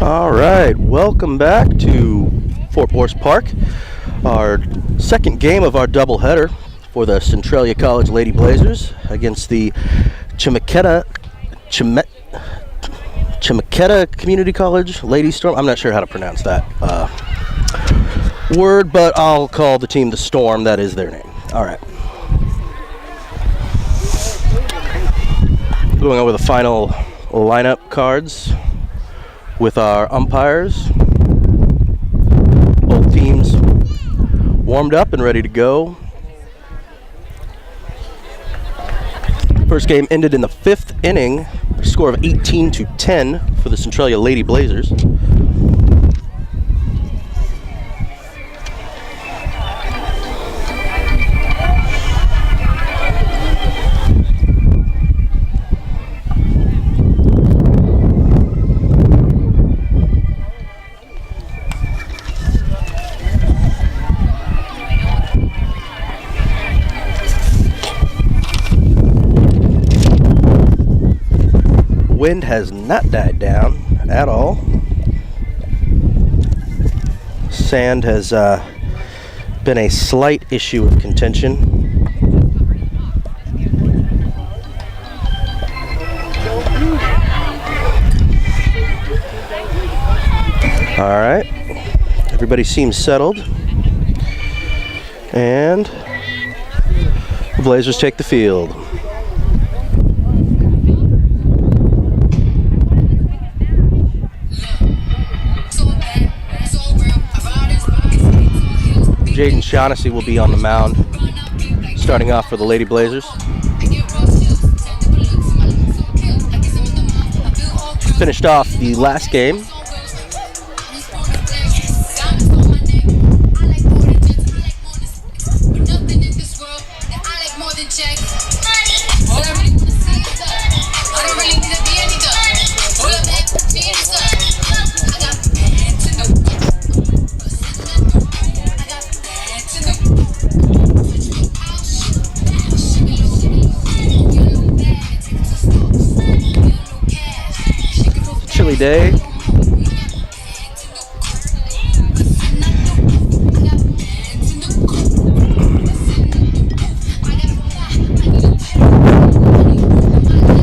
All right, welcome back to Fort Worth Park. Our second game of our doubleheader for the Centralia College Lady Blazers against the Chemeketa Community College Lady Storm. I'm not sure how to pronounce that word, but I'll call the team the Storm. That is their name. All right. Going over the final lineup cards with our umpires. Both teams warmed up and ready to go. First game ended in the 5th inning, a score of 18-10 for the Centralia Lady Blazers. Wind has not died down at all. Sand has been a slight issue of contention. All right, everybody seems settled, and the Blazers take the field. Jaden Shaughnessy will be on the mound, starting off for the Lady Blazers. Finished off the last game. Chilly day.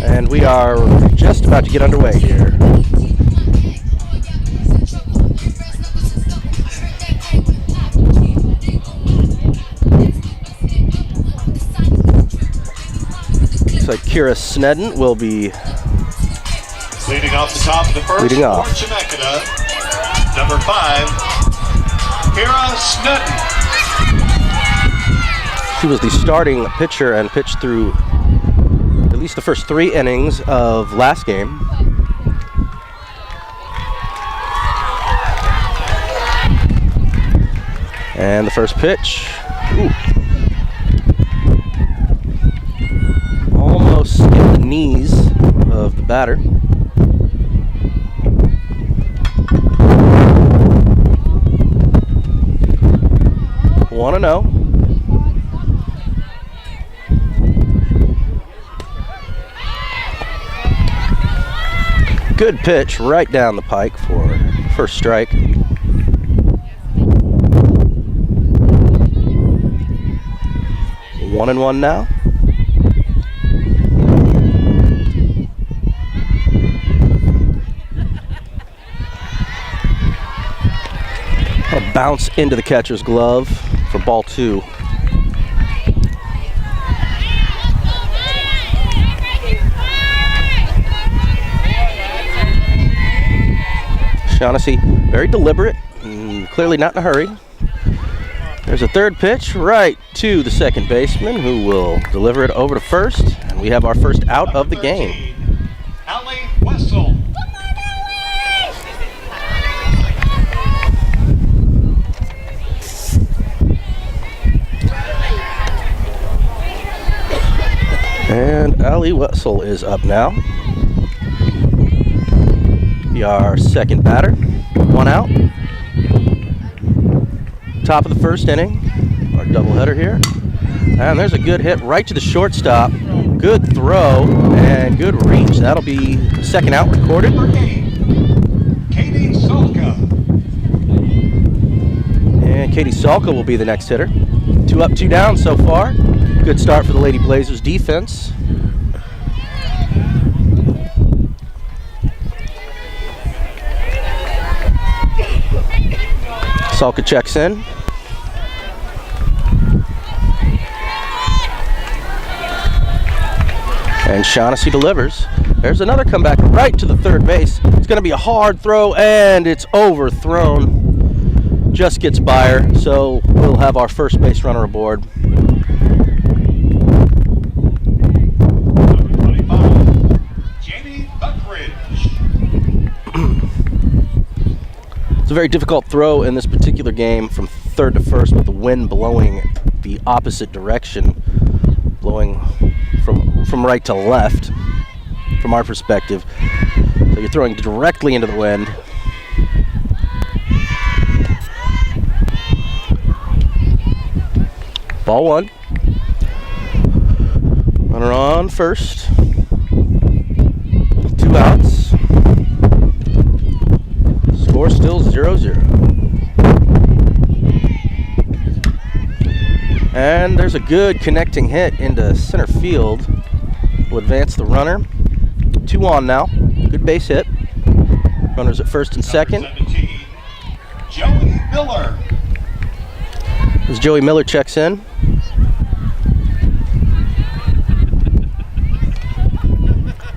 And we are just about to get underway here. Looks like Kira Snedden will be leading off the top of the first leading off. For Chemeketa, number 5, Kira Snedden. She was the starting pitcher and pitched through at least the first 3 innings of last game. And the first pitch. Ooh. Almost skipped the knees of the batter. Want to know. Good pitch right down the pike for first strike. 1-1 now. A bounce into the catcher's glove for ball 2. Shaughnessy, very deliberate, clearly not in a hurry. There's a third pitch right to the second baseman, who will deliver it over to first, and we have our first out of the game. And Allie Wetzel is up now. Be our second batter. 1 out. Top of the first inning. Our doubleheader here. And there's a good hit right to the shortstop. Good throw and good reach. That'll be the second out recorded. Katie And Katie Salka will be the next hitter. 2 up, 2 down so far. Good start for the Lady Blazers defense. Salka checks in. And Shaughnessy delivers. There's another comeback right to the third base. It's going to be a hard throw, and it's overthrown. Just gets by her, so we'll have our first base runner aboard. Number 25, Jamie Buckridge. It's a very difficult throw in this particular game from third to first with the wind blowing the opposite direction, blowing from right to left from our perspective. So you're throwing directly into the wind. Ball 1. Runner on first. 2 outs. Score still 0-0. And there's a good connecting hit into center field. Will advance the runner. 2 on now. Good base hit. Runners at first and second. Number 17, Joey Miller. As Joey Miller checks in.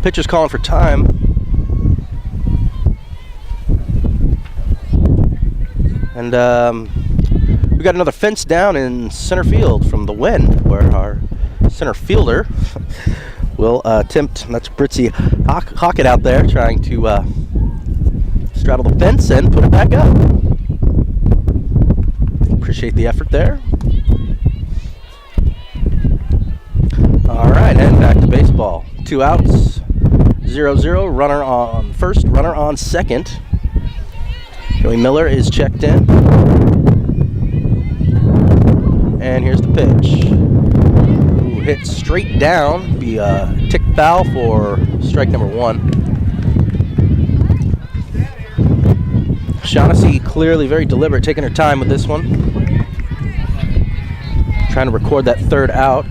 Pitcher's calling for time. And we got another fence down in center field from the wind, where our center fielder will attempt, that's Britzy Hockett out there trying to straddle the fence and put it back up. Appreciate the effort there. All right, and back to baseball. 2 outs, 0-0, runner on first, runner on second. Joey Miller is checked in. And here's the pitch. Ooh, hit straight down. Be a tick foul for strike number 1. Shaughnessy clearly very deliberate, taking her time with this one. Trying to record that third out.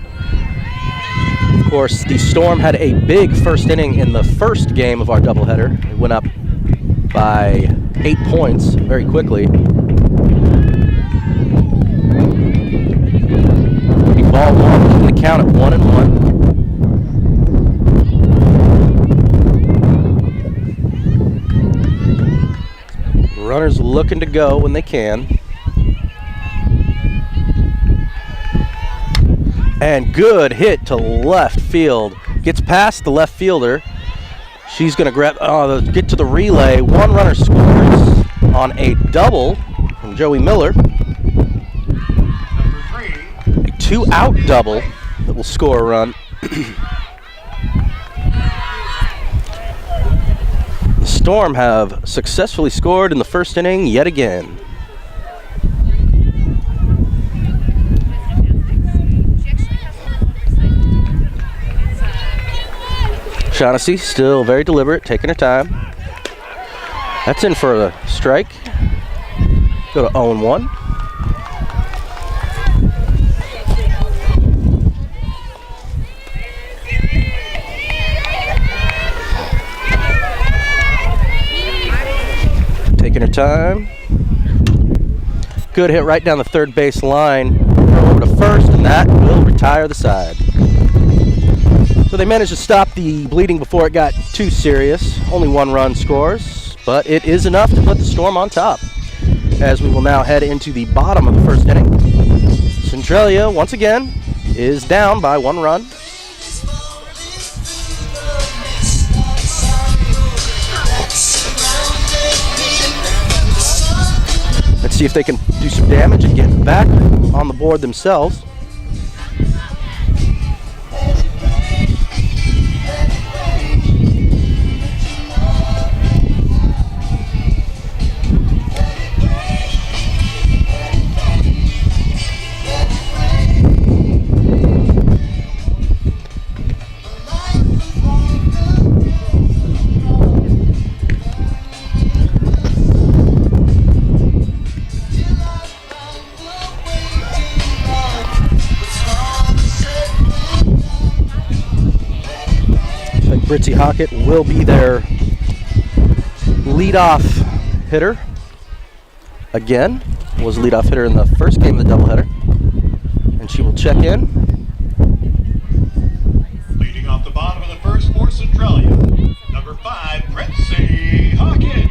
Of course, the Storm had a big first inning in the first game of our doubleheader. It went up by 8 points very quickly. Ball 1, keeping the count at 1-1. Runners looking to go when they can. And good hit to left field. Gets past the left fielder. She's going to get to the relay. 1 runner scores on a double from Joey Miller. Number 3, A 2-out double that will score a run. The Storm have successfully scored in the first inning yet again. Shaughnessy still very deliberate, taking her time. That's in for a strike. Go to 0-1. Taking her time. Good hit right down the third base line. Over to first, and that will retire the side. So they managed to stop the bleeding before it got too serious. Only 1 run scores, but it is enough to put the Storm on top. As we will now head into the bottom of the first inning. Centralia, once again, is down by 1 run. Let's see if they can do some damage and get back on the board themselves. Britzy Hockett will be their leadoff hitter. Again, was leadoff hitter in the first game of the doubleheader. And she will check in. Leading off the bottom of the first for Centralia, number 5, Britzy Hockett.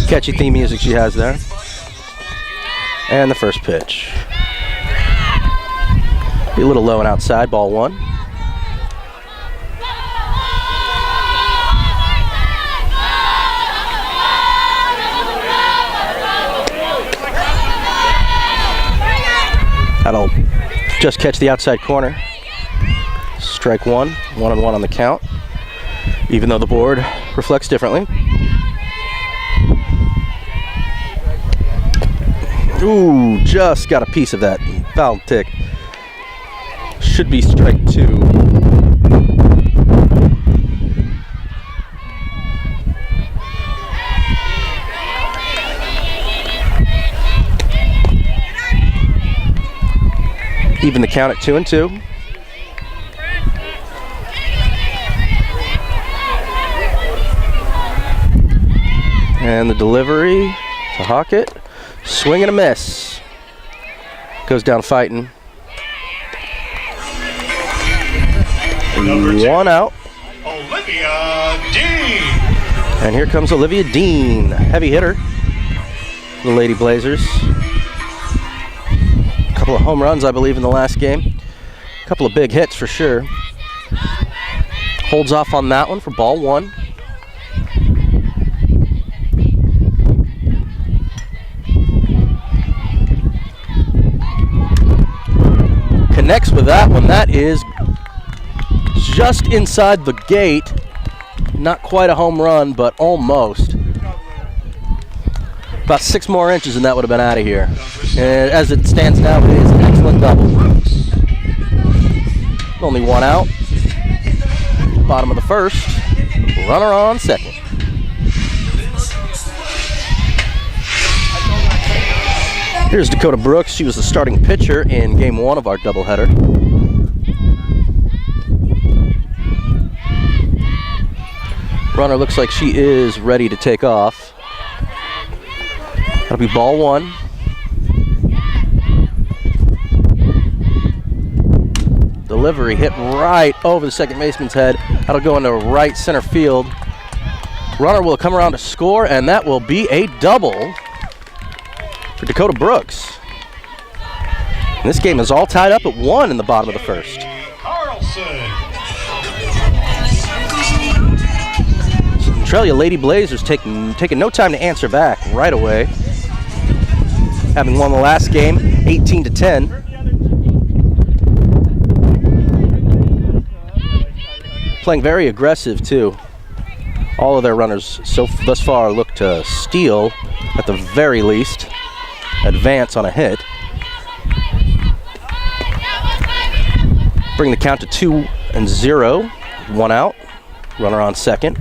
Catchy theme music she has there. And the first pitch. Be a little low and outside, ball 1. That'll just catch the outside corner. Strike 1, 1-1 on the count, even though the board reflects differently. Ooh, just got a piece of that foul tick. Should be strike 2. Even the count at 2-2. And the delivery to Hockett. Swing and a miss. Goes down fighting. Number 2, 1 out. Olivia Dean. And here comes Olivia Dean, heavy hitter. The Lady Blazers. A couple of home runs, I believe, in the last game. A couple of big hits for sure. Holds off on that one for ball 1. Connects with that one. That is just inside the gate. Not quite a home run, but almost. About 6 more inches and that would have been out of here. And as it stands now, it is an excellent double. Only 1 out. Bottom of the first. Runner on second. Here's Dakota Brooks. She was the starting pitcher in game 1 of our doubleheader. Runner looks like she is ready to take off. That'll be ball 1. Delivery hit right over the second baseman's head. That'll go into right center field. Runner will come around to score, and that will be a double for Dakota Brooks. And this game is all tied up at 1 in the bottom of the first. Centralia Lady Blazers taking no time to answer back right away. Having won the last game 18-10. Playing very aggressive too. All of their runners thus far look to steal at the very least. Advance on a hit. Bring the count to 2-0. 1 out. Runner on second.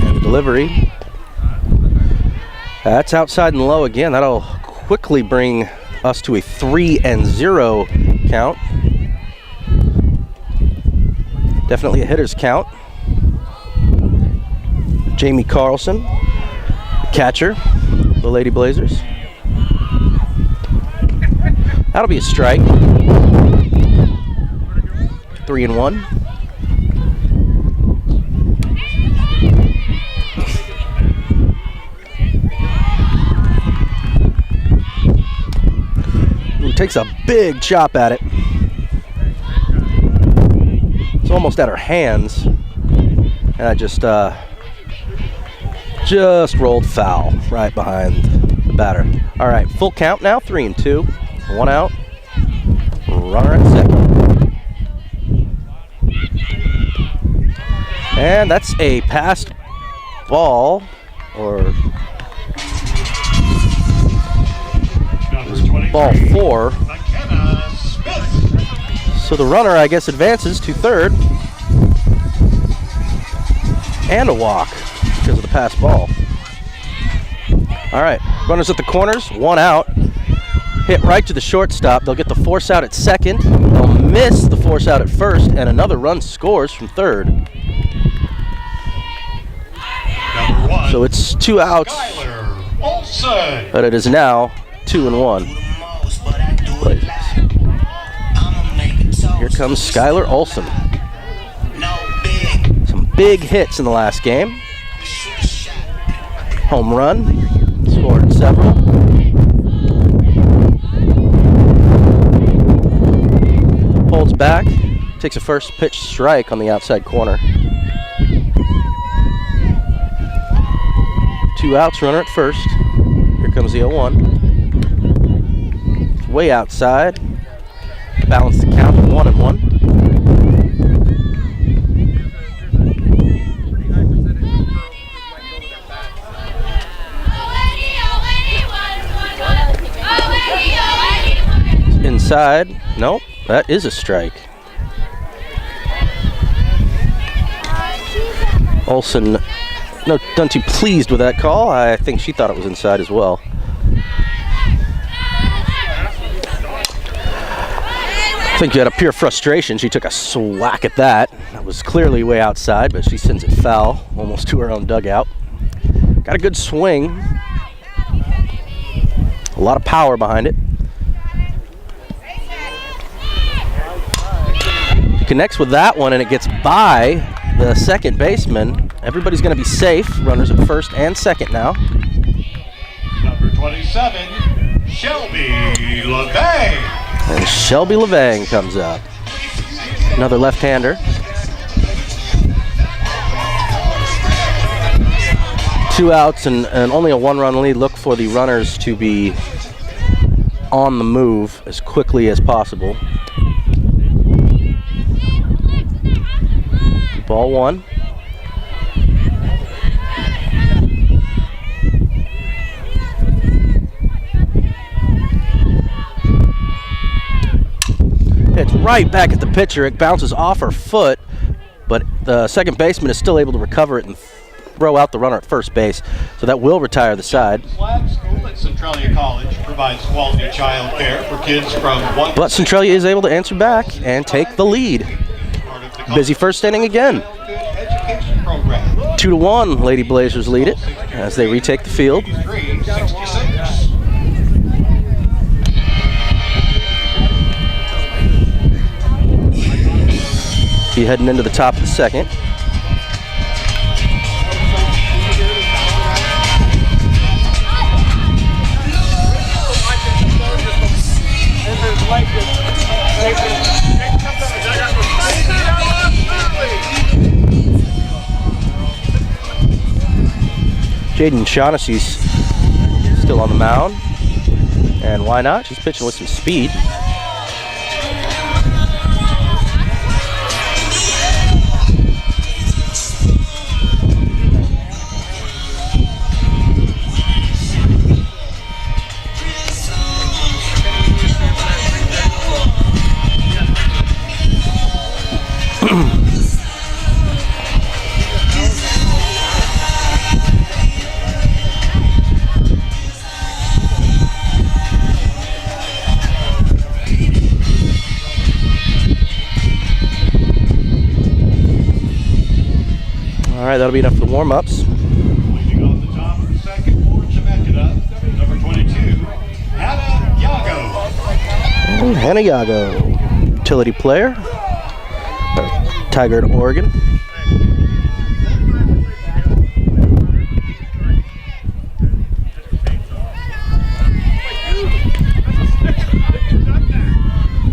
And the delivery. That's outside and low again. That'll quickly bring us to a 3-0 count. Definitely a hitter's count. Jamie Carlson, catcher, the Lady Blazers. That'll be a strike. 3-1. Ooh, takes a big chop at it. It's almost at her hands. And I just rolled foul right behind the batter. All right, full count now, 3-2. 1 out. Runner at second. And that's a passed ball, or ball 4. So the runner, I guess, advances to third. And a walk because of the pass ball. All right, runners at the corners, one out. Hit right to the shortstop. They'll get the force out at second. They'll miss the force out at first, and another run scores from third. Number 1. So it's 2 outs, Olsen. but it is now 2-1. Blazers. Here comes Skylar Olsen. Some big hits in the last game. Home run, scored several. Holds back, takes a first pitch strike on the outside corner. 2 outs, runner at first. Here comes the 0-1. It's way outside. Balance the count, 1-1. Inside. Nope, that is a strike. Olsen, none too pleased with that call. I think she thought it was inside as well. I think out of pure frustration, she took a swhack at that. That was clearly way outside, but she sends it foul, almost to her own dugout. Got a good swing. A lot of power behind it. Connects with that one, and it gets by the second baseman. Everybody's going to be safe. Runners at first and second now. Number 27, Shelby LeVay. And Shelby LeVang comes up. Another left-hander. 2 outs and only a 1-run lead. Look for the runners to be on the move as quickly as possible. Ball 1. It's right back at the pitcher. It bounces off her foot, but the second baseman is still able to recover it and throw out the runner at first base. So that will retire the side. Flag School at Centralia College provides quality child care for kids from 1 But Centralia is able to answer back and take the lead. Busy first inning again. education program. 2-1, Lady Blazers lead it as they retake the field. 63-66. Be heading into the top of the second. Jaden Shaughnessy's still on the mound. And why not? She's pitching with some speed. All right, that'll be enough for the warm-ups. Leading off the top of the second for Chemeketa, number 22, Hannah Yago. Hannah Yago, utility player, Tiger at Oregon.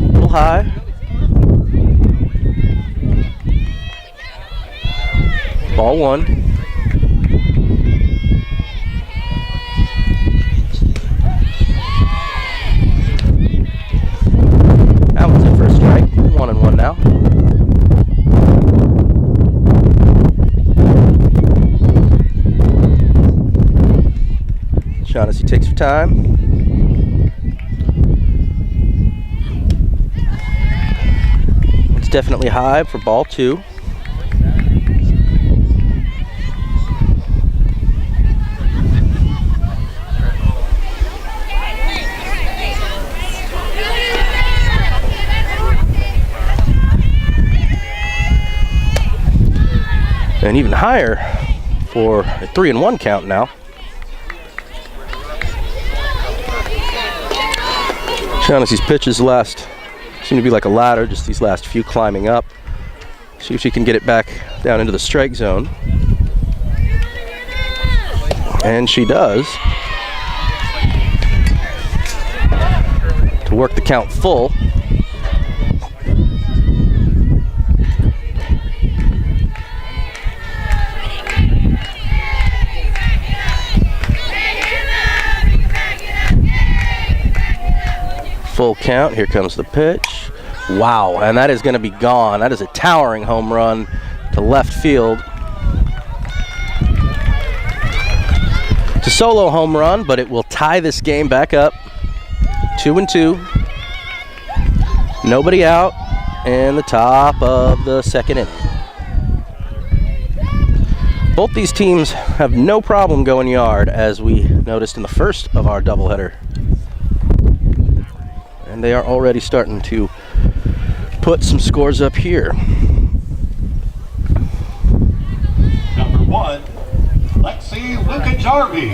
A little high. Ball 1. That one's in for a strike. 1-1 now. Shaughnessy takes her time. definitely high for ball 2. And even higher for a 3-1 count now. Shaughnessy's pitches seem to be like a ladder, just these last few climbing up. See if she can get it back down into the strike zone. And she does. To work the count full. Full count. Here comes the pitch. Wow, and that is going to be gone. That is a towering home run to left field. It's a solo home run, but it will tie this game back up. 2-2. Nobody out in the top of the second inning. Both these teams have no problem going yard, as we noticed in the first of our doubleheader. And they are already starting to put some scores up here. Number 1, Lexi Lukajarvi.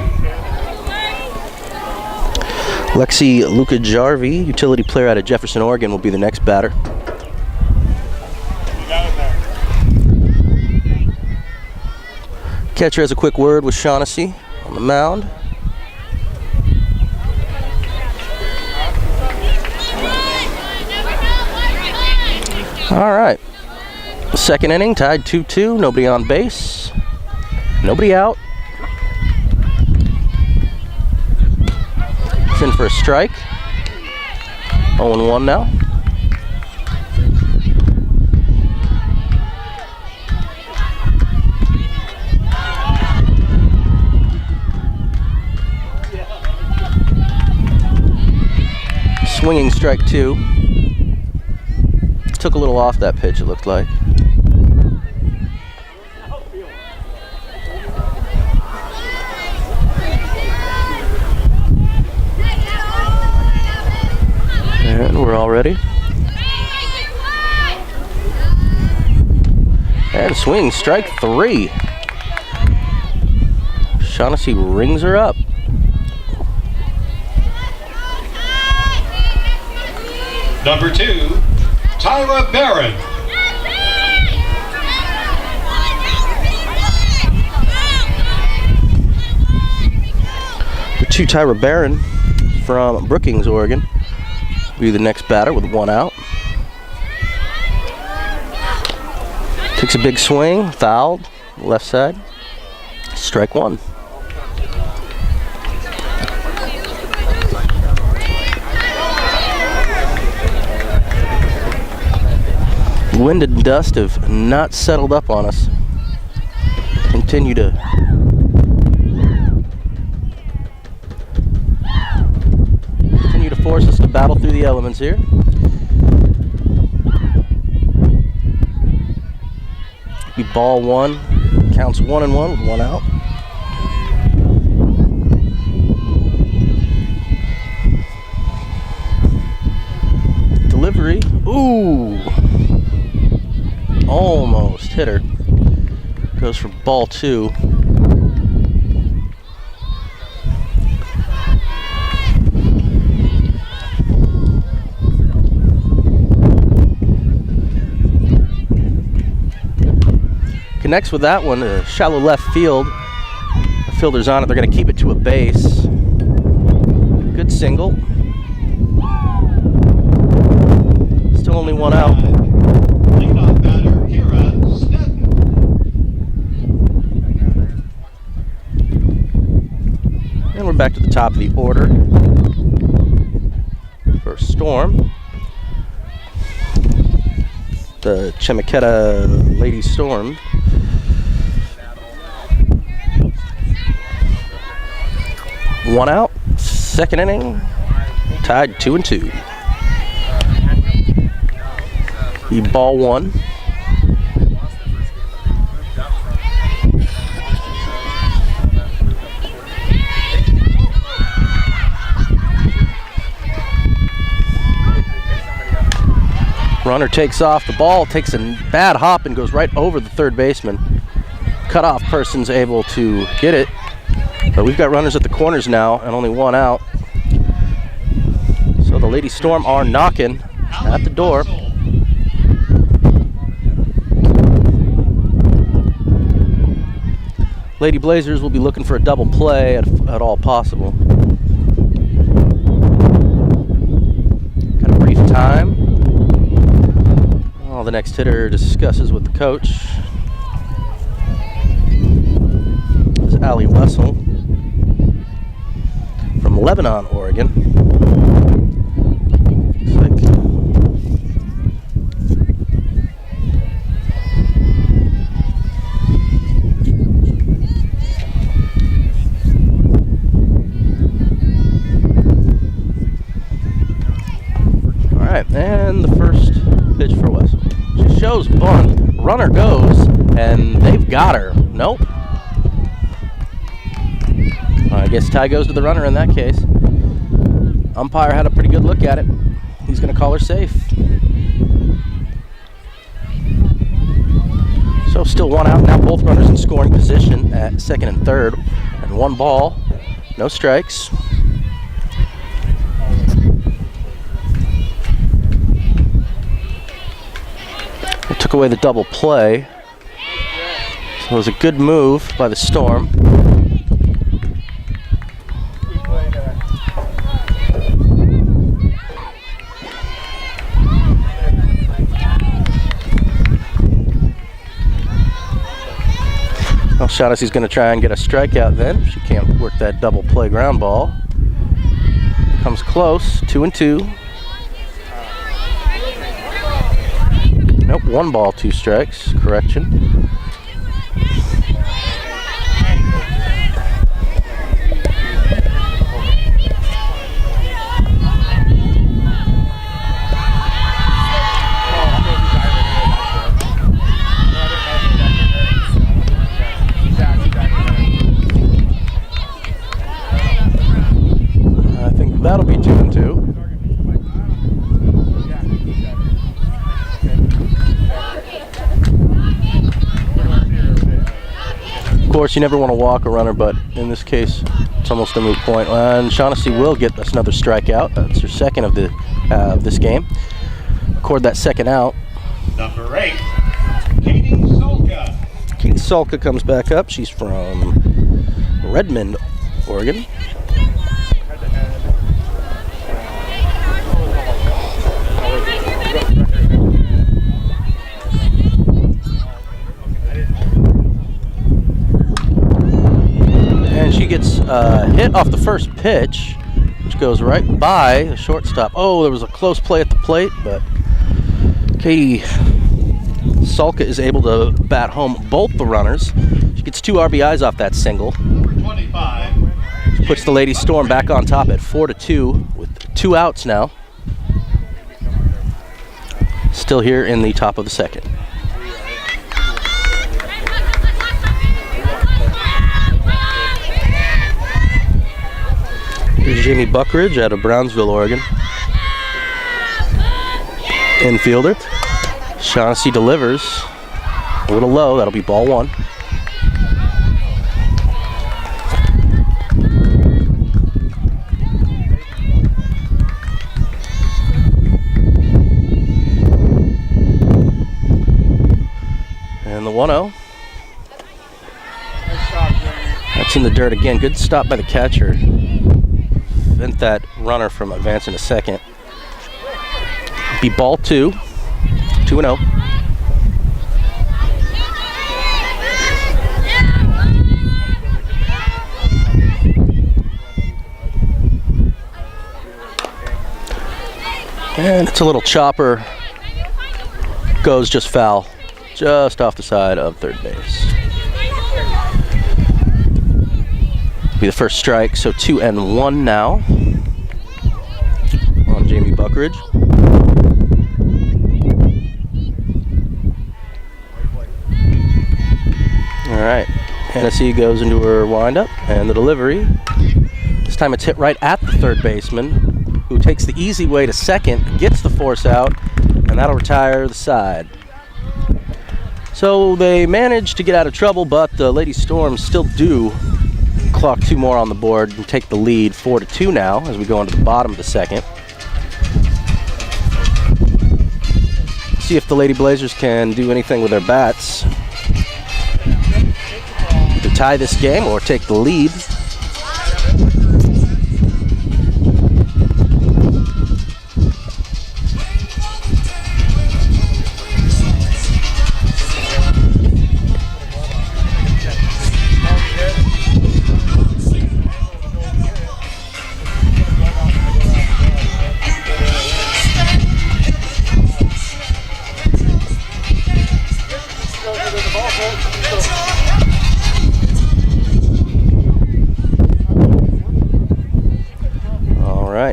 Lexi Lukajarvi, utility player out of Jefferson, Oregon, will be the next batter. Catcher has a quick word with Shaughnessy on the mound. All right, second inning, tied 2-2, nobody on base, nobody out. It's in for a strike. 0-1 now. Swinging strike 2. Took a little off that pitch, it looked like. And we're all ready. And swing strike 3. Shaughnessy rings her up. Number 2, Tyra Barron. The 2, Tyra Barron from Brookings, Oregon, will be the next batter with 1 out. Takes a big swing, fouled, left side, strike 1. Wind and dust have not settled up on us. Continue to force us to battle through the elements here. Be ball 1, counts 1-1 with 1 out. Delivery, ooh. Almost hit her. Goes for ball 2. Connects with that one, a shallow left field. The fielder's on it, they're going to keep it to a base. Good single. Still only 1 out. And we're back to the top of the order for Storm. The Chemeketa Lady Storm. One out, second inning, tied 2-2. Be ball one. Runner takes off. The ball takes a bad hop and goes right over the third baseman. Cutoff person's able to get it. But we've got runners at the corners now and only one out. So the Lady Storm are knocking at the door. Lady Blazers will be looking for a double play at all possible. Got a brief time. The next hitter discusses with the coach. This is Allie Wessel from Lebanon, Oregon. Looks like all right, and the first pitch for Wessel. She shows bunt, runner goes, and they've got her. Nope. I guess tie goes to the runner in that case. Umpire had a pretty good look at it. He's going to call her safe. So still one out. Now both runners in scoring position at second and third. And one ball, no strikes. Took away the double play. So it was a good move by the Storm. Well, Shaughnessy's going to try and get a strikeout then. She can't work that double play ground ball. Comes close, 2-2. Nope, 1 ball, 2 strikes. Correction. I think that'll be 2-2. Of course, you never want to walk a runner, but in this case, it's almost a moot point. And Shaughnessy will get us another strikeout. That's her second of this game. Record that second out. Number 8, Katie Solka. Katie Solka comes back up. She's from Redmond, Oregon. She gets hit off the first pitch, which goes right by the shortstop. Oh, there was a close play at the plate, but Katie Solka is able to bat home both the runners. She gets 2 RBIs off that single. 25. Puts the Lady Storm back on top at 4-2 with 2 outs now. Still here in the top of the second. Here's Jamie Buckridge out of Brownsville, Oregon. Infielder. Shaughnessy delivers. A little low. That'll be ball 1. And the 1-0. That's in the dirt again. Good stop by the catcher. Prevent that runner from advancing to second. Be ball 2. 2-0. And it's a little chopper. Goes just foul. Just off the side of third base. Be the first strike, so 2-1 now on Jamie Buckridge. right, Hennessy goes into her windup, and the delivery. This time it's hit right at the third baseman, who takes the easy way to second, gets the force out, and that'll retire the side. So they managed to get out of trouble, but the Lady Storms still do clock 2 more on the board and take the lead 4-2 now as we go into the bottom of the second. See if the Lady Blazers can do anything with their bats to tie this game or take the lead.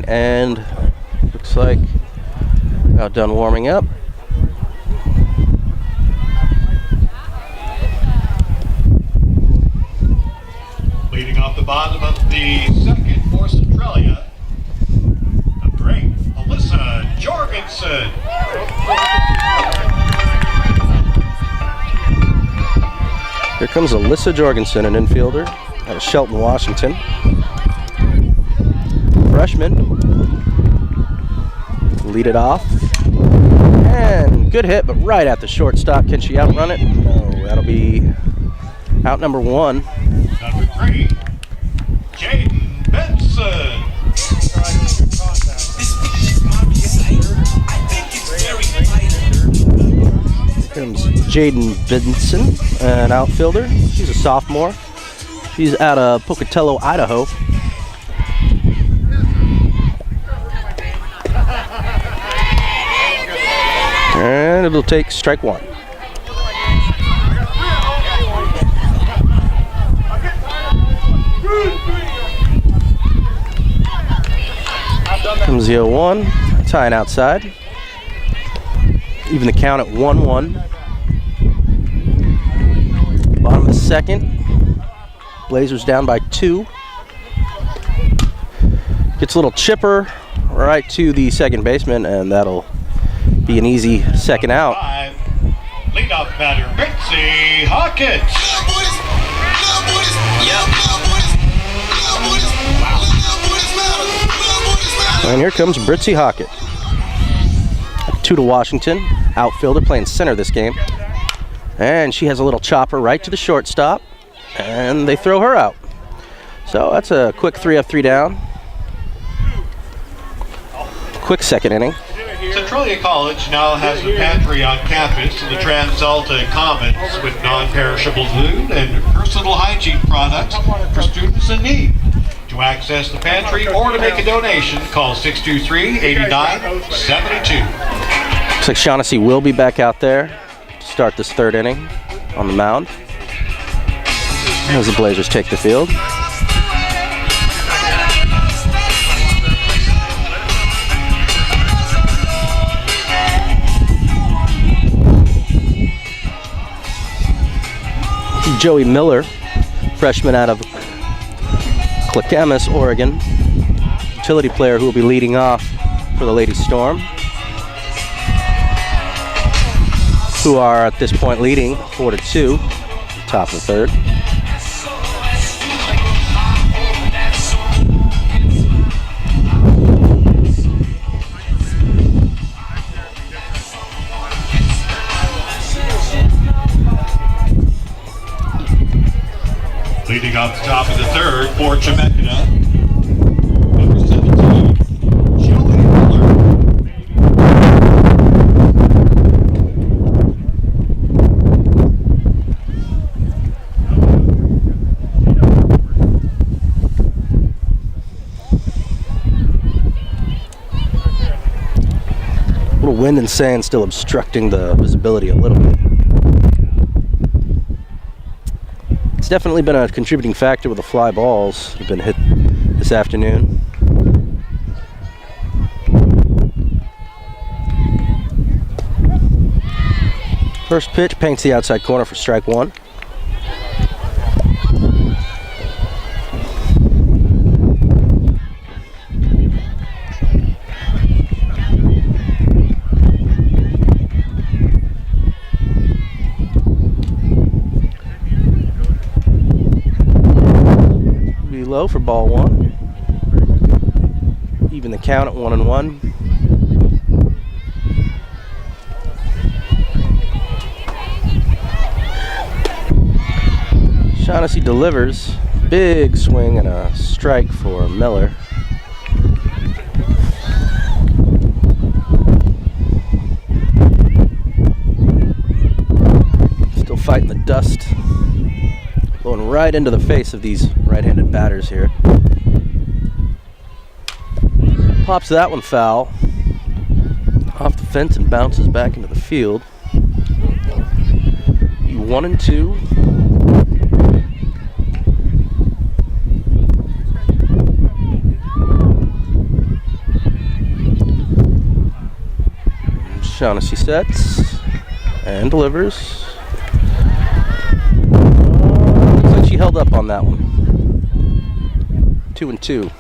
And looks like about done warming up. Leading off the bottom of the second for Centralia, the great Alyssa Jorgensen. Here comes Alyssa Jorgensen, an infielder out of Shelton, Washington. Freshman. Lead it off. And good hit, but right at the shortstop. Can she outrun it? No, that'll be out number 1. Number 3, Jaden Benson. Here comes Jaden Benson, an outfielder. She's a sophomore. She's out of Pocatello, Idaho. And it'll take strike 1. Comes the 0-1, tying outside. Even the count at 1-1. Bottom of the second. Blazers down by 2. Gets a little chipper right to the second baseman, and that'll be an easy second out. 5, leadoff batter, Bitsy Hawkins. And here comes Britzy Hockett. 2 to Washington, outfielder playing center this game. And she has a little chopper right to the shortstop, and they throw her out. So that's a quick 3 up, 3 down. Quick second inning. Centralia College now has a pantry on campus in the Transalta Commons with non-perishable food and personal hygiene products for students in need. To access the pantry or to make a donation, call 623-8972. Looks like Shaughnessy will be back out there to start this 3rd inning on the mound as the Blazers take the field. Joey Miller, freshman out of Clackamas, Oregon, utility player who will be leading off for the Lady Storm, who are at this point leading 4-2, top of the 3rd. Leading off the top of the 3rd for Chemeketa, number 17, Joey Miller. A little wind and sand still obstructing the visibility a little bit. It's definitely been a contributing factor with the fly balls that have been hit this afternoon. First pitch paints the outside corner for strike 1. low for ball 1. Even the count at 1-1. Shaughnessy delivers. Big swing and a strike for Miller. Still fighting the dust. Going right into the face of these right-handed batters here. Pops that one foul. Off the fence and bounces back into the field. 1-2. Shaughnessy sets and delivers. Looks like she held up on that one. 2-2.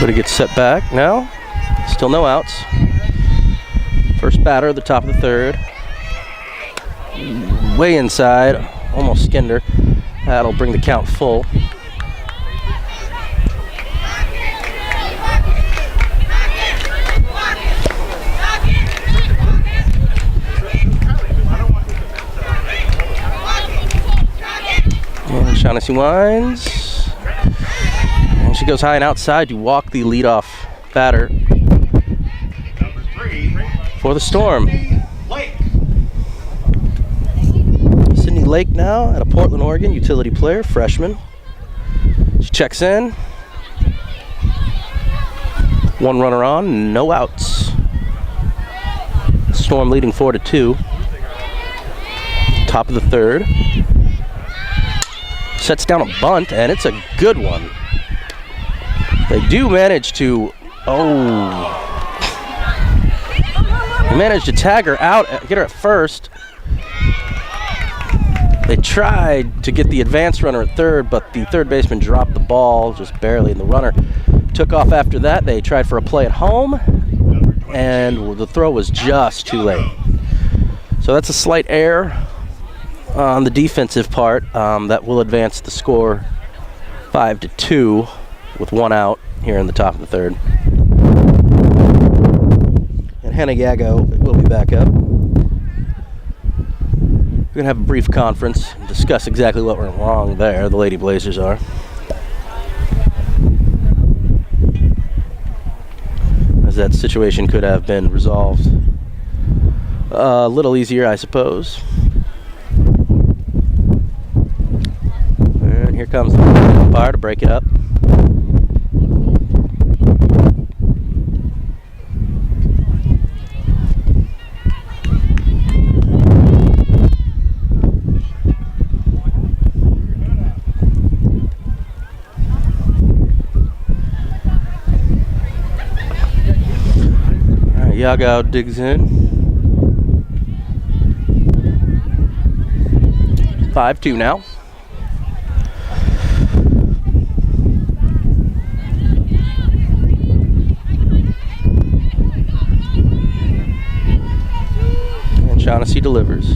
But it gets set back now. Still no outs. First batter at the top of the third. Way inside, almost skinned her. That'll bring the count full. And Shaughnessy winds. And she goes high and outside to walk the leadoff batter Number 3 for the Storm. Lake. Lake now at a Portland, Oregon utility player, freshman. She checks in. 1 runner on, no outs. Storm leading 4-2. Top of the third. Sets down a bunt, and it's a good one. They do manage to, they managed to tag her out, get her at first. They tried to get the advance runner at third, but the third baseman dropped the ball just barely, and the runner took off after that. They tried for a play at home, and the throw was just too late. So that's a slight error on the defensive part that will advance the score 5-2 with 1 out here in the top of the third. And Hannah Yago will be back up. We're going to have a brief conference and discuss exactly what went wrong there, the Lady Blazers are. As that situation could have been resolved a little easier, I suppose. And here comes the umpire to break it up. Yago digs in. 5-2 now. And Shaughnessy delivers.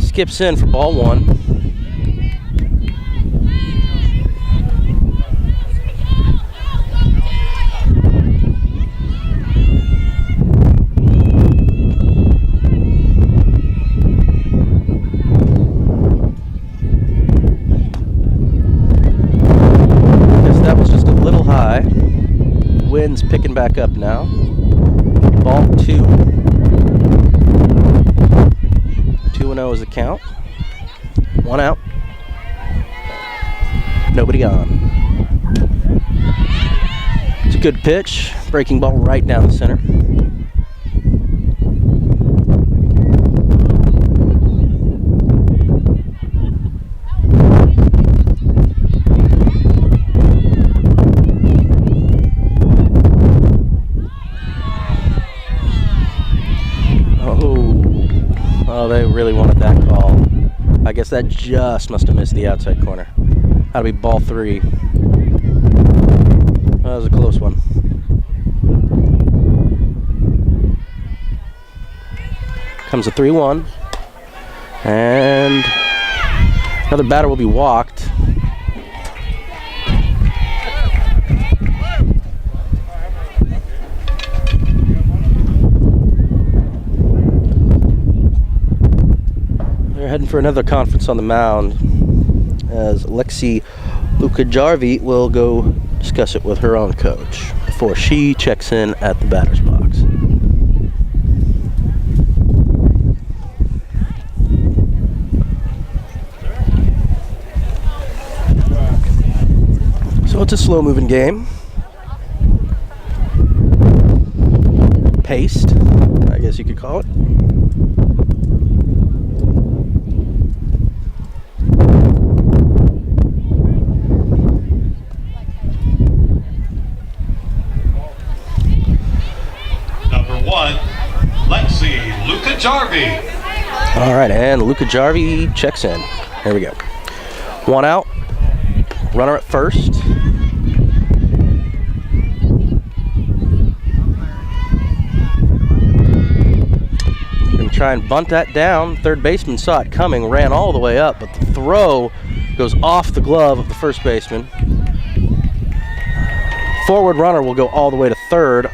Skips in for ball 1. Wind's picking back up now. Ball 2. 2-0 is the count. 1 out. Nobody on. It's a good pitch. Breaking ball right down the center. Oh, they really wanted that call. I guess that just must have missed the outside corner. That'll be ball 3. That was a close one. Comes a 3-1. And another batter will be walked. They're heading for another conference on the mound as Lexi Lukajarvi will go discuss it with her own coach before she checks in at the batter's box. So it's a slow-moving game. Paced, I guess you could call it. Lexi Lukajarvi. All right, and Lukajarvi checks in. Here we go. 1 out. Runner at first. Gonna try and bunt that down. Third baseman saw it coming, ran all the way up, but the throw goes off the glove of the first baseman. Forward runner will go all the way to third.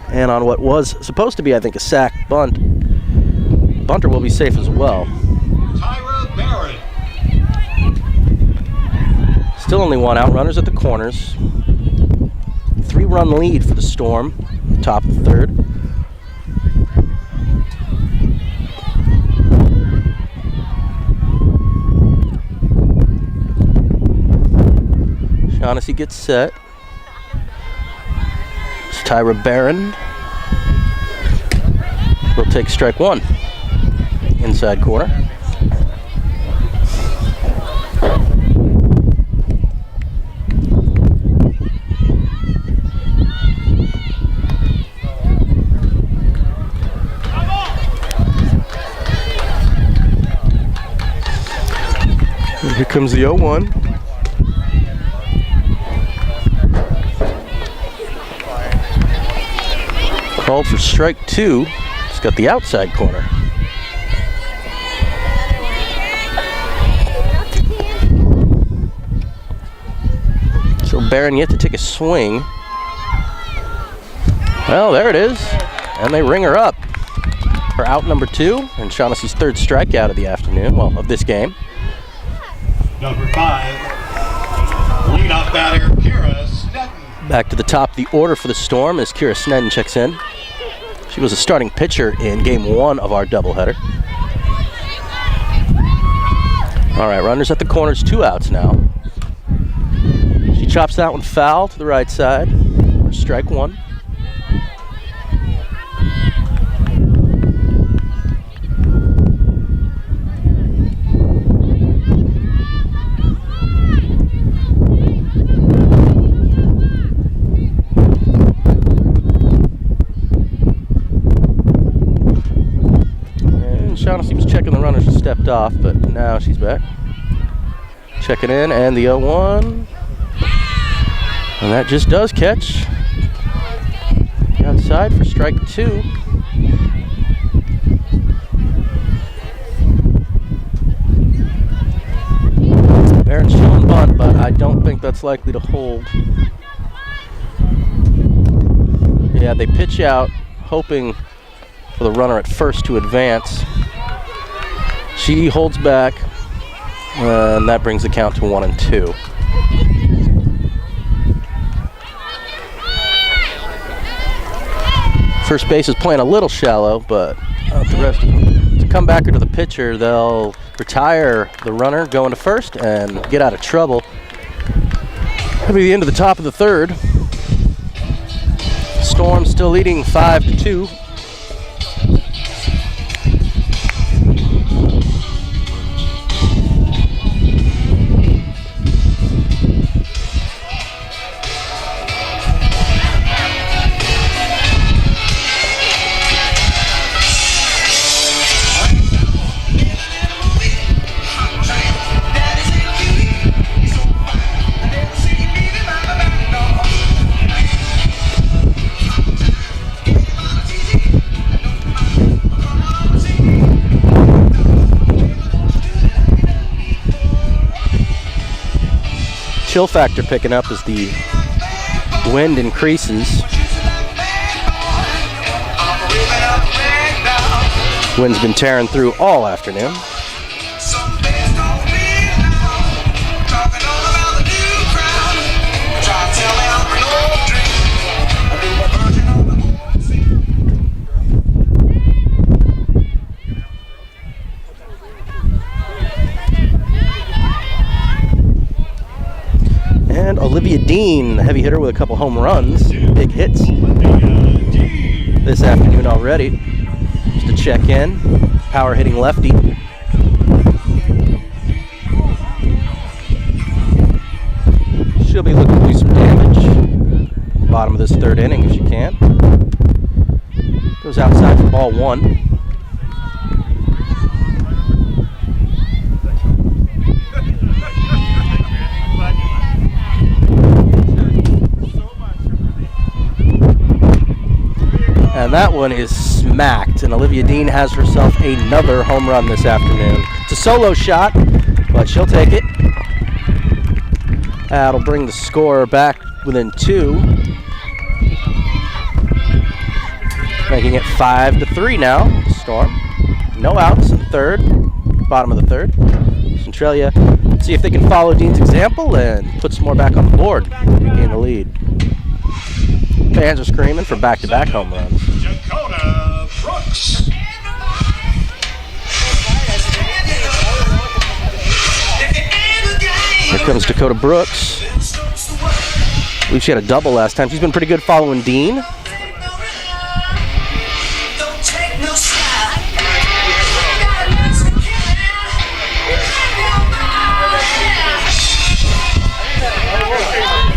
And on what was supposed to be, I think, a sack bunt, bunter will be safe as well. Tyra Barrett. Still only 1 out. Runners at the corners. 3-run lead for the Storm. Top of the third. Shaughnessy gets set. Tyra Barron will take strike 1. Inside corner. And here comes the 0-1. Called for strike 2. It's got the outside corner. So Barron yet to take a swing. Well, there it is. And they ring her up for out number 2. And Shaughnessy's 3rd strikeout of the afternoon, well, of this game. Number 5, leadoff batter, Kira Sneddon. Back to the top of the order for the Storm as Kira Sneddon checks in. She was a starting pitcher in game 1 of our doubleheader. All right, runners at the corners, 2 outs now. She chops that one foul to the right side. Strike 1. Shaughnessy was checking the runners who stepped off, but now she's back. Checking in, and the 0-1. And that just does catch. Outside for strike 2. Barron's showing bunt, but I don't think that's likely to hold. Yeah, they pitch out, hoping for the runner at first to advance. She holds back, and that brings the count to 1-2. First base is playing a little shallow, but the rest to come back to the pitcher, they'll retire the runner going to first and get out of trouble. That'll be the end of the top of the third. Storm still leading 5-2. chill factor picking up as the wind increases. Wind's been tearing through all afternoon. And Olivia Dean, the heavy hitter with a couple home runs, big hits this afternoon already. Just to check in, power hitting lefty. She'll be looking to do some damage. Bottom of this third inning if she can. Goes outside for ball 1. And that one is smacked, and Olivia Dean has herself another home run this afternoon. It's a solo shot, but she'll take it. That'll bring the score back within 2. Making it 5-3 now. Storm. No outs in third. Bottom of the third. Centralia see if they can follow Dean's example and put some more back on the board. Regain the lead. Fans are screaming for back-to-back home runs. Dakota Brooks. Here comes Dakota Brooks. I believe she had a double last time. She's been pretty good following Dean.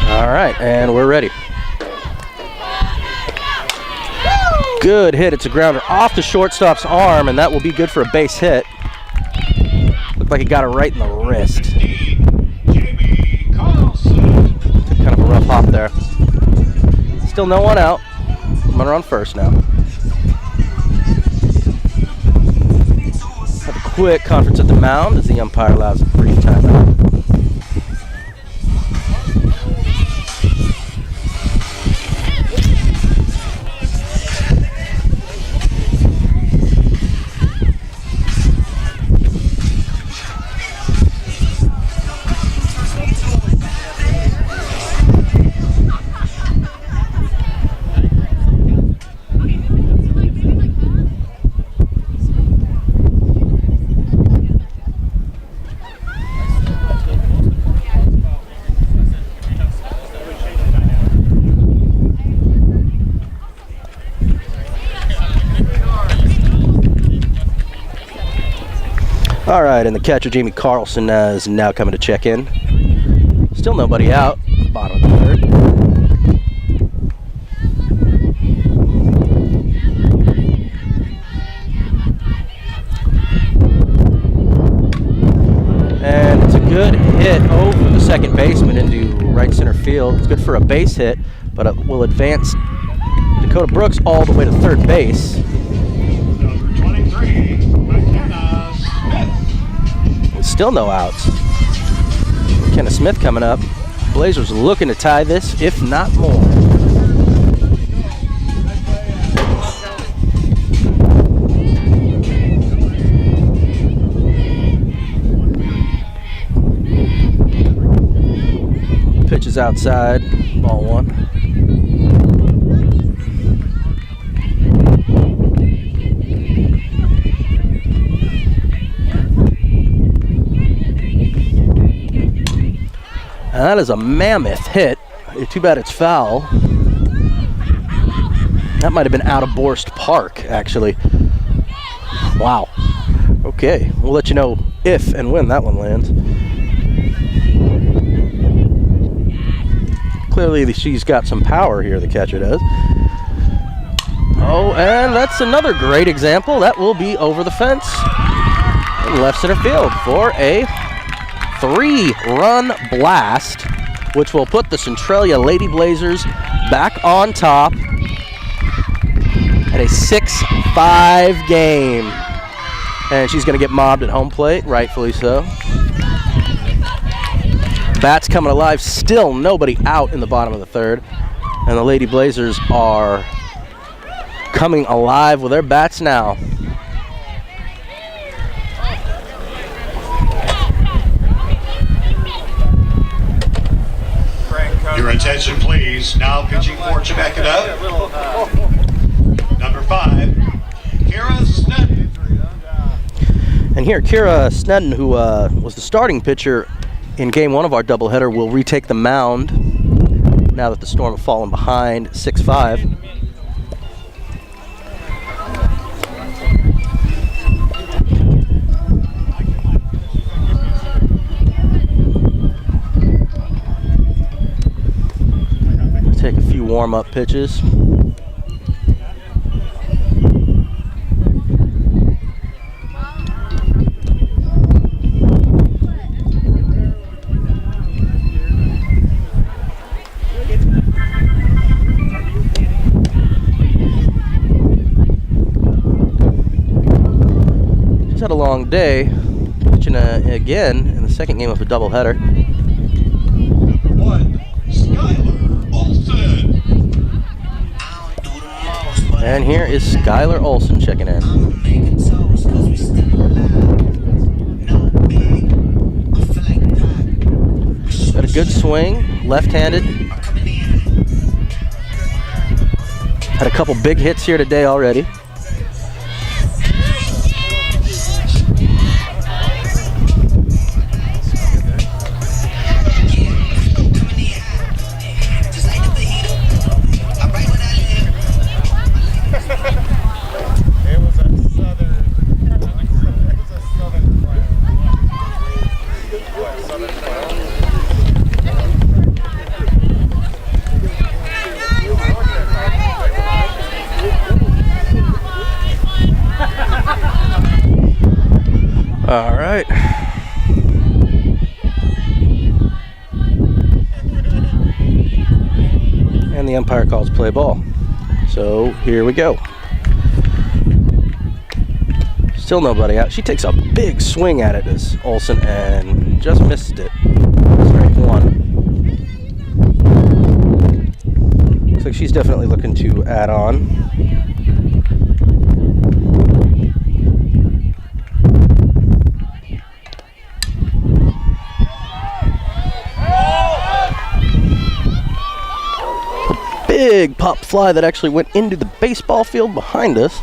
All right, and we're ready. Good hit. It's a grounder off the shortstop's arm, and that will be good for a base hit. Looked like he got it right in the wrist. Took kind of a rough hop there. Still no one out. Runner on first now. Have a quick conference at the mound as the umpire allows a brief timeout. All right, and the catcher, Jamie Carlson, is now coming to check in. Still nobody out. Bottom of the third. And it's a good hit over the second baseman into right center field. It's good for a base hit, but it will advance Dakota Brooks all the way to third base. Number 23, McKenna Smith. Still no outs. McKenna Smith coming up. Blazers looking to tie this, if not more. Pitch is outside, ball 1. And that is a mammoth hit. Too bad it's foul. That might have been out of Borst Park, actually. Wow. Okay, we'll let you know if and when that one lands. Clearly she's got some power here, the catcher does. Oh, and that's another great example. That will be over the fence in left center field for a 3-run blast, which will put the Centralia Lady Blazers back on top at a 6-5 game. And she's going to get mobbed at home plate, rightfully so. Bats coming alive. Still nobody out in the bottom of the third. And the Lady Blazers are coming alive with their bats now. Your attention, please. Now pitching for Chemeketa. Number 5, Kira Snedden. And here, Kira Snedden, who was the starting pitcher in game 1 of our doubleheader, will retake the mound now that the Storm have fallen behind 6-5. Take a few warm-up pitches. Just had a long day, pitching again in the second game of a doubleheader. Number 1, Skylar Olson. And here is Skylar Olson checking in. Got a good swing, left-handed. Had a couple big hits here today already. All right. And the umpire calls play ball. So here we go. Still nobody out. She takes a big swing at it as Olson and just missed it. Strike 1. Looks like she's definitely looking to add on. Big pop fly that actually went into the baseball field behind us.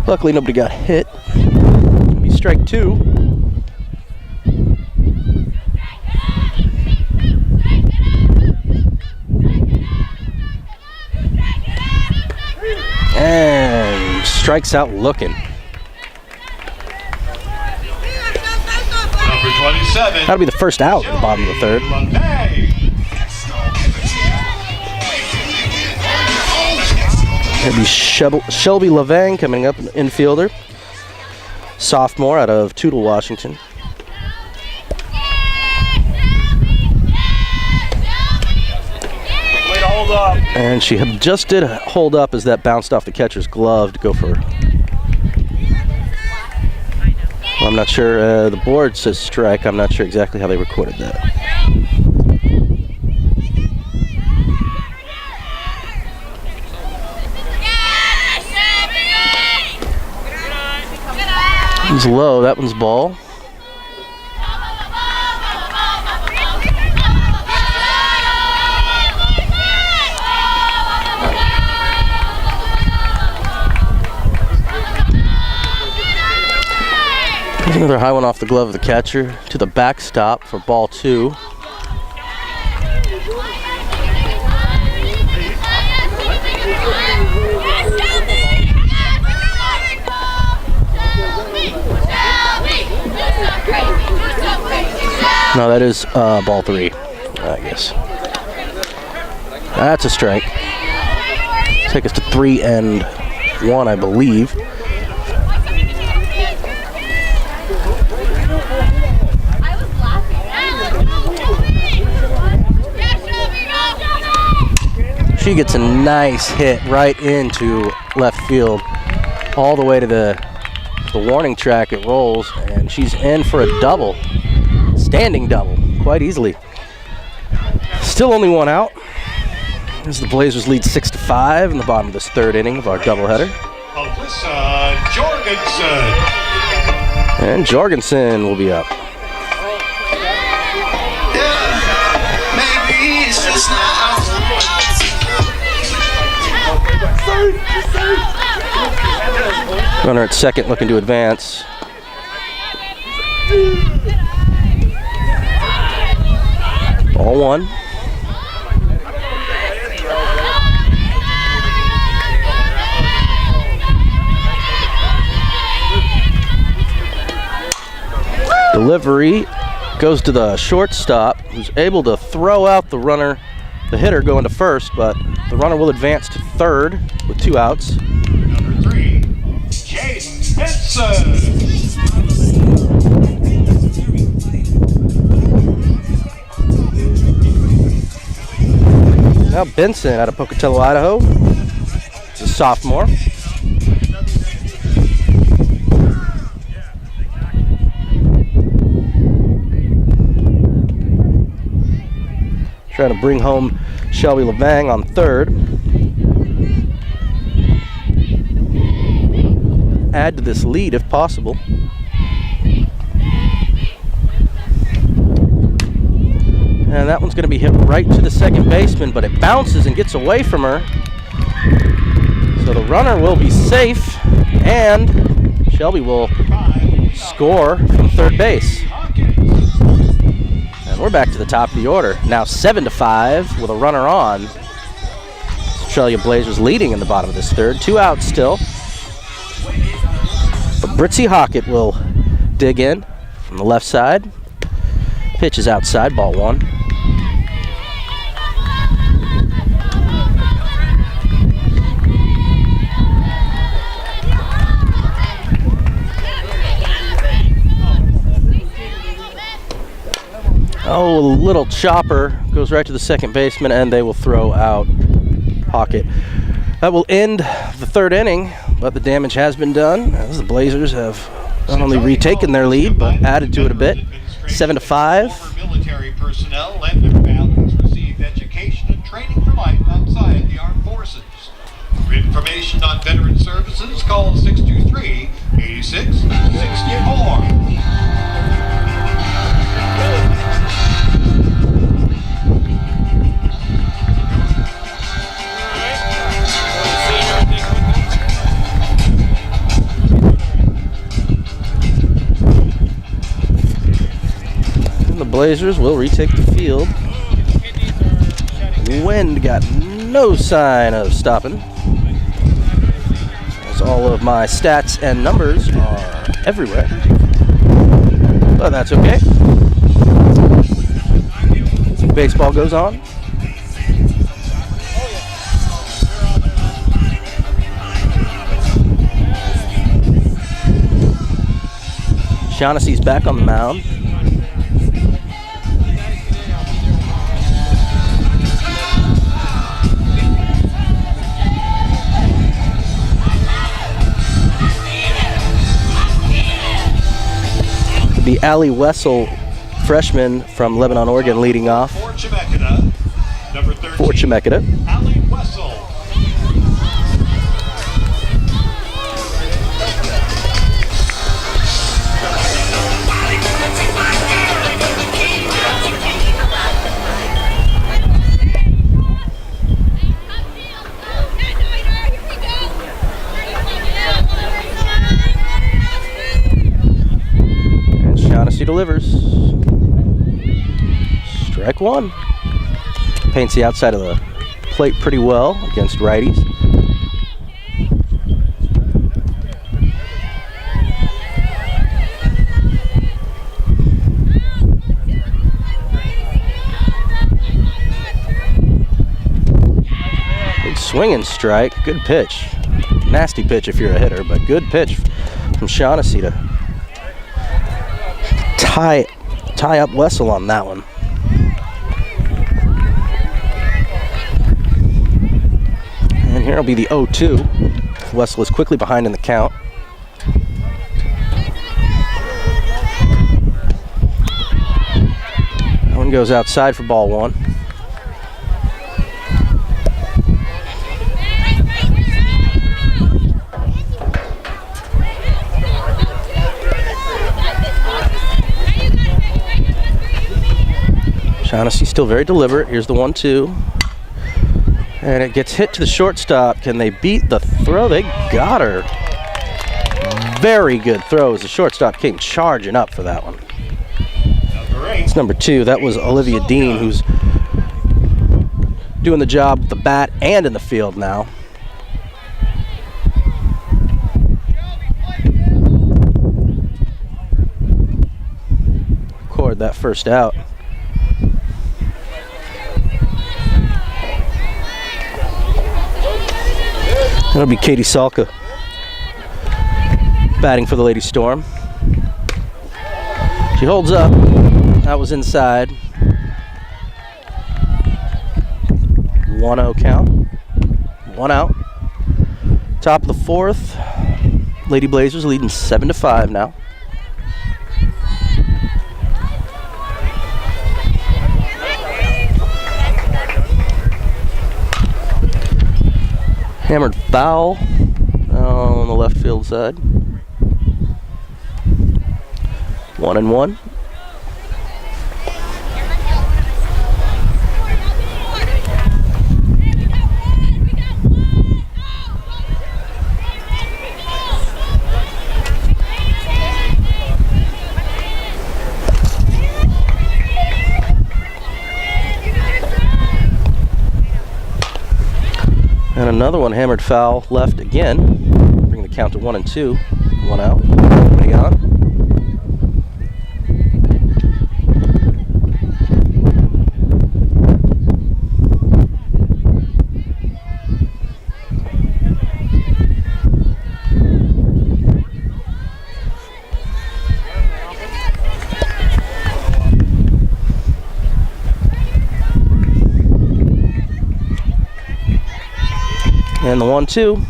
Luckily, nobody got hit. It'll be strike 2. And strikes out looking. Number 27. That'll be the first out at the bottom of the third. It'll be Shelby Levang coming up, infielder. Sophomore out of Tootle, Washington. And she just did hold up as that bounced off the catcher's glove to go for. Well, I'm not sure. The board says strike. I'm not sure exactly how they recorded that. One's low, that one's ball. There's another high one off the glove of the catcher to the backstop for ball 2. No, that is ball 3, I guess. That's a strike. Take us to 3-1, I believe. She gets a nice hit right into left field, all the way to the warning track. It rolls, and she's in for a double. Standing double, quite easily. Still only one out as the Blazers lead 6-5 in the bottom of this third inning of our doubleheader. Alyssa Jorgensen. And Jorgensen will be up. Maybe it's just now. Runner at second looking to advance. Ball one. Delivery goes to the shortstop, who's able to throw out the runner, the hitter going to first, but the runner will advance to third with 2 outs. Number 3, Jaden Benson. Now Benson out of Pocatello, Idaho. He's a sophomore. Trying to bring home Shelby Levang on third. Add to this lead if possible. And that one's going to be hit right to the second baseman, but it bounces and gets away from her. So the runner will be safe, and Shelby will score from third base. And we're back to the top of the order. Now 7-5 with a runner on. Centralia Blazers leading in the bottom of this third. 2 outs still. But Britzy Hockett will dig in from the left side. Pitch is outside, ball one. Oh, a little chopper goes right to the second baseman, and they will throw out Hockett. That will end the third inning, but the damage has been done as the Blazers have not only retaken their lead, but added to it a bit. 7-5. Former military personnel and their families received education and training for life outside the armed forces. For information on veteran services, call 623-8664. The Blazers will retake the field. Wind got no sign of stopping, as all of my stats and numbers are everywhere. But that's okay. Baseball goes on. Shaughnessy's back on the mound. The Ali Wessel freshman from Lebanon, Oregon, leading off. For Chemeketa, number 13, For Chemeketa. Ali Wessel. Shaughnessy delivers. Strike one. Paints the outside of the plate pretty well against righties. Big swinging strike. Good pitch. Nasty pitch if you're a hitter, but good pitch from Shaughnessy to tie up Wessel on that one. And here will be the 0-2. Wessel is quickly behind in the count. That one goes outside for ball one. Shaughnessy still very deliberate. Here's the 1-2. And it gets hit to the shortstop. Can they beat the throw? They got her. Very good throw as the shortstop came charging up for that one. It's number 2. That was Olivia Dean, who's doing the job with the bat and in the field now. Record that first out. That'll be Katie Salka batting for the Lady Storm. She holds up. That was inside. 1-0 count. 1 out. Top of the 4th. Lady Blazers leading 7-5 now. Hammered foul on the left field side. 1-1. And another one hammered foul left again. Bring the count to 1-2. 1 out. Nobody on. And the 1-2.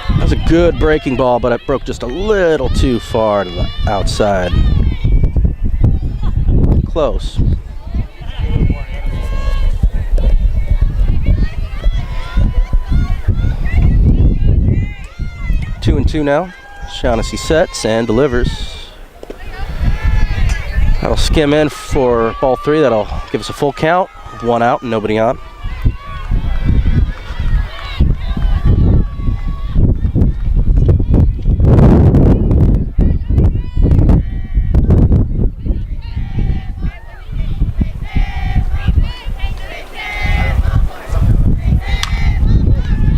That was a good breaking ball, but it broke just a little too far to the outside. Close. 2-2 now. Shaughnessy sets and delivers. That'll skim in for ball 3. That'll give us a full count. 1 out and nobody on.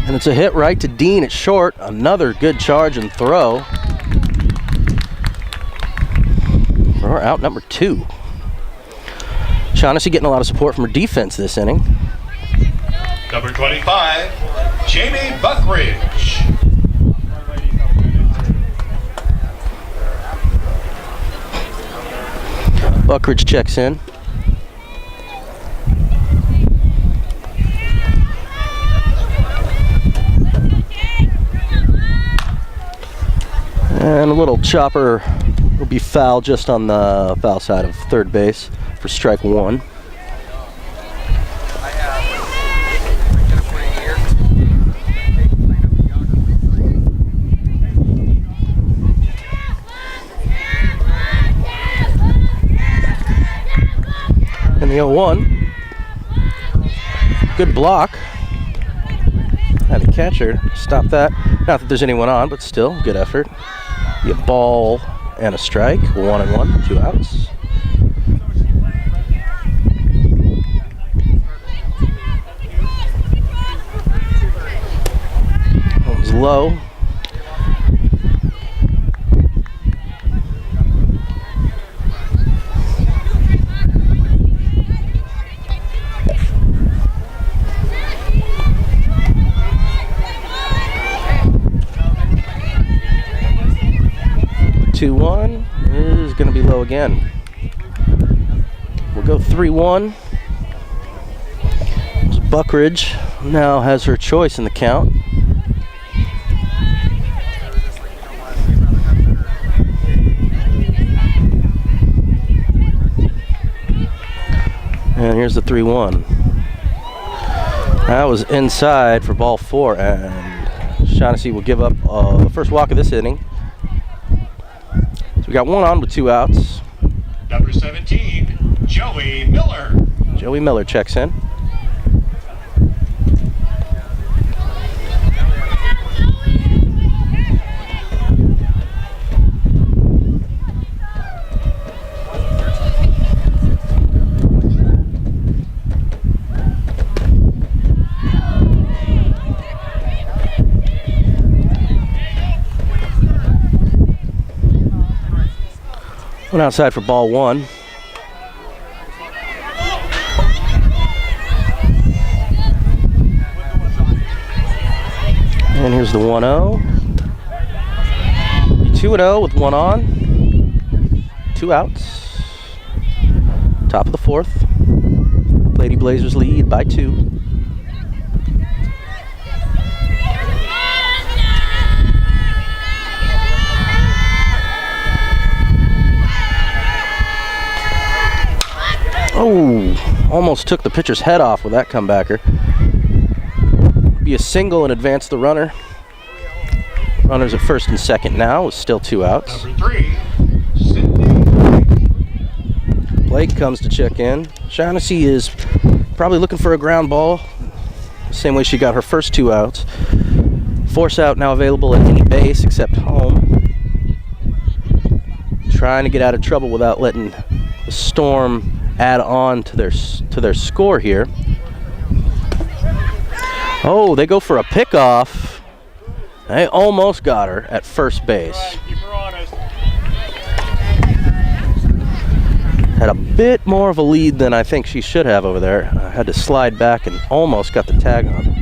And it's a hit right to Dean at short. Another good charge and throw for out number 2. Shaughnessy getting a lot of support from her defense this inning. Number 25, Jamie Buckridge. Buckridge checks in. And a little chopper will be foul just on the foul side of third base for strike 1. And the 0-1. Good block. Had the catcher stop that. Not that there's anyone on, but still, good effort. Be a ball and a strike. 1-1, 2 outs. That was low. Two-1 is going to be low again. We'll go 3-1. Buckridge now has her choice in the count. And here's the 3-1. That was inside for ball 4, and Shaughnessy will give up the first walk of this inning. So we got 1 on with 2 outs. Number 17, Joey Miller. Joey Miller checks in. Went outside for ball one. And here's the 1-0. 2-0 with one on. 2 outs. Top of the fourth. Lady Blazers lead by 2. Oh, almost took the pitcher's head off with that comebacker. Be a single and advance the runner. Runners at first and second now with still 2 outs. Number 3, Blake comes to check in. Shaughnessy is probably looking for a ground ball, the same way she got her first 2 outs. Force out now available at any base except home. Trying to get out of trouble without letting the Storm add on to their score here. Oh, they go for a pickoff. They almost got her at first base. Keep her honest. Had a bit more of a lead than I think she should have over there. Had to slide back and almost got the tag on.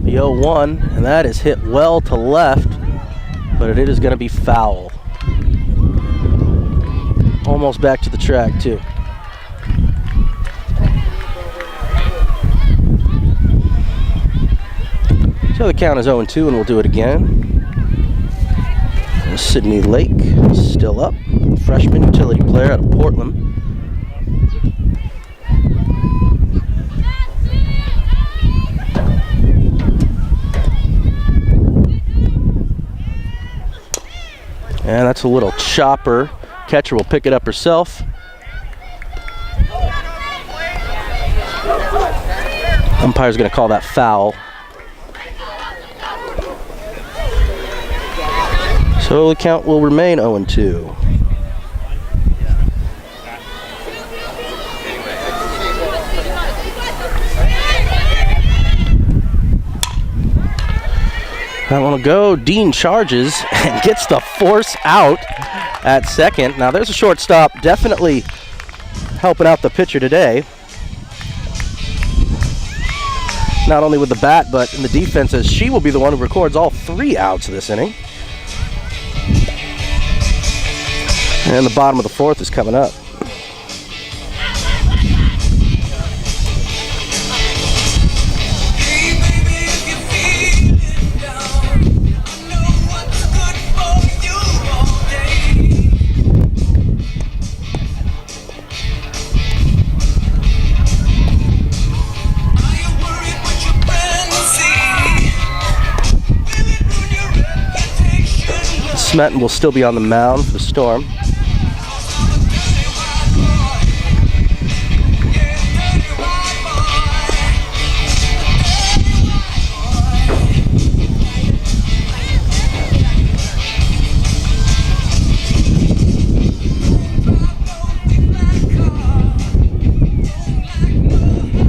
The 0-1, and that is hit well to left, but it is going to be foul. Almost back to the track, too. So the count is 0-2, and we'll do it again. Sydney Lake, still up. Freshman utility player out of Portland. And that's a little chopper. Catcher will pick it up herself. Umpire's going to call that foul. So the count will remain 0-2. That one will go. Dean charges and gets the force out at second. Now there's a shortstop definitely helping out the pitcher today. Not only with the bat, but in the defense, as she will be the one who records all 3 outs this inning. And the bottom of the fourth is coming up. Smetten will still be on the mound for the Storm.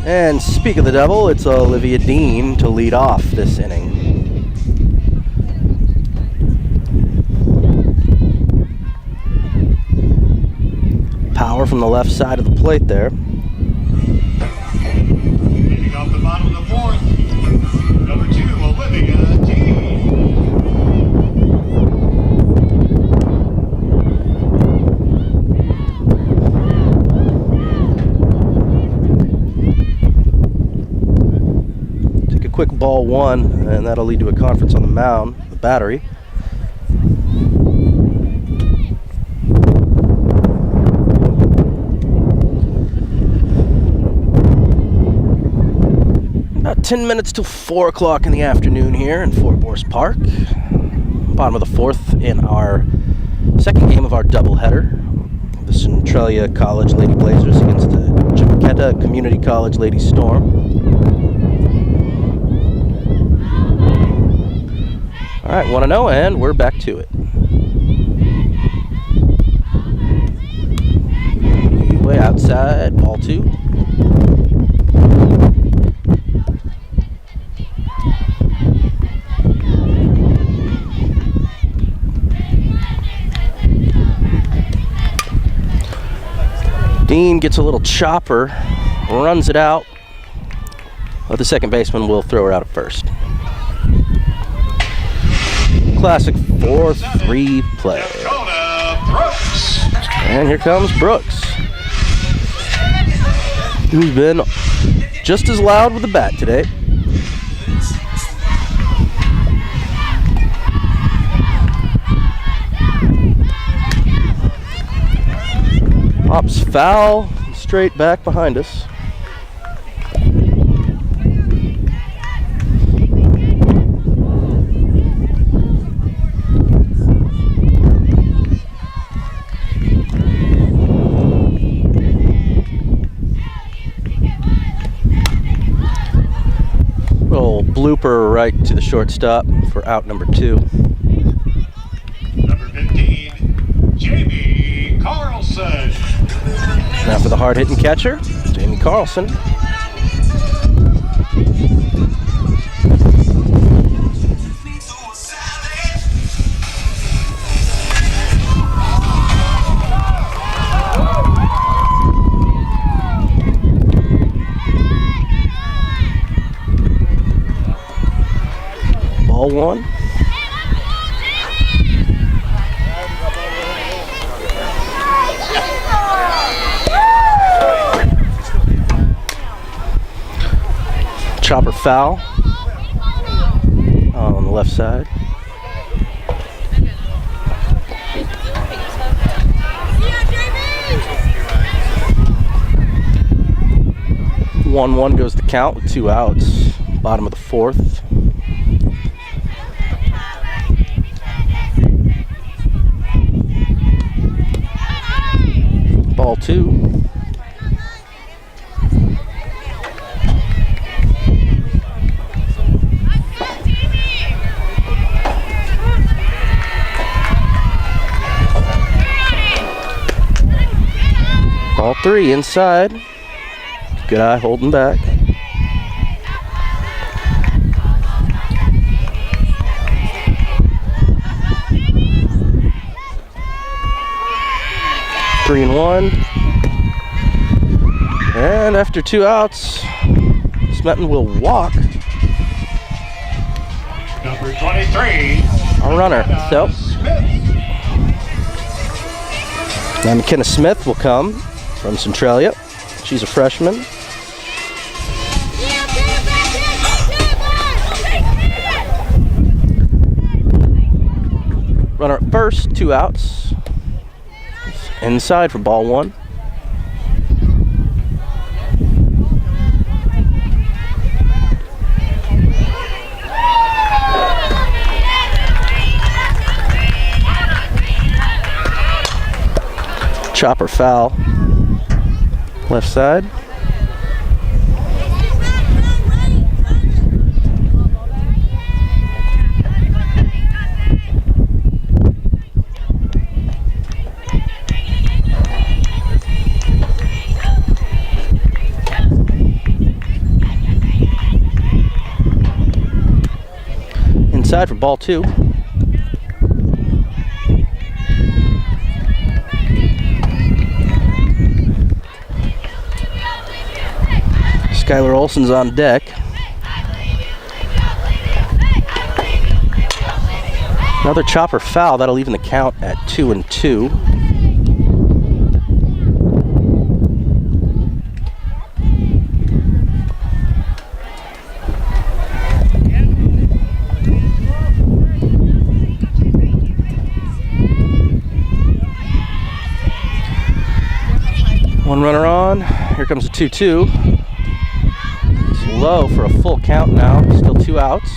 And speak of the devil, it's Olivia Dean to lead off this inning. Power from the left side of the plate there. Leading off the bottom of the fourth, number 2, Olivia Dean. Take a quick ball 1, and that'll lead to a conference on the mound, the battery. 10 minutes till 4 o'clock in the afternoon here in Fort Worth Park. Bottom of the fourth in our second game of our doubleheader. The Centralia College Lady Blazers against the Chemeketa Community College Lady Storm. Alright, 1-0, and we're back to it. Way outside, ball 2. Dean gets a little chopper, runs it out, but the second baseman will throw her out at first. Classic 4-3 play. And here comes Brooks, who's been just as loud with the bat today. Pops foul, straight back behind us. Little blooper right to the shortstop for out number 2. Number 15, Jamie Carlson. Now for the hard-hitting catcher, Jamie Carlson. Ball 1. Chopper foul on the left side. Yeah, 1-1 goes the count with 2 outs. Bottom of the fourth. Ball 2. Ball 3 inside. Good eye holding back. Three and 1. And after 2 outs, Smeton will walk. Number 23, our runner. So now McKenna Smith will come from Centralia. She's a freshman. Runner at first, 2 outs. Inside for ball 1. Chopper foul, left side. Inside for ball 2. Skylar Olson's on deck. Another chopper foul. That'll even the count at 2-2. One runner on. Here comes a 2-2. low for a full count now. Still 2 outs.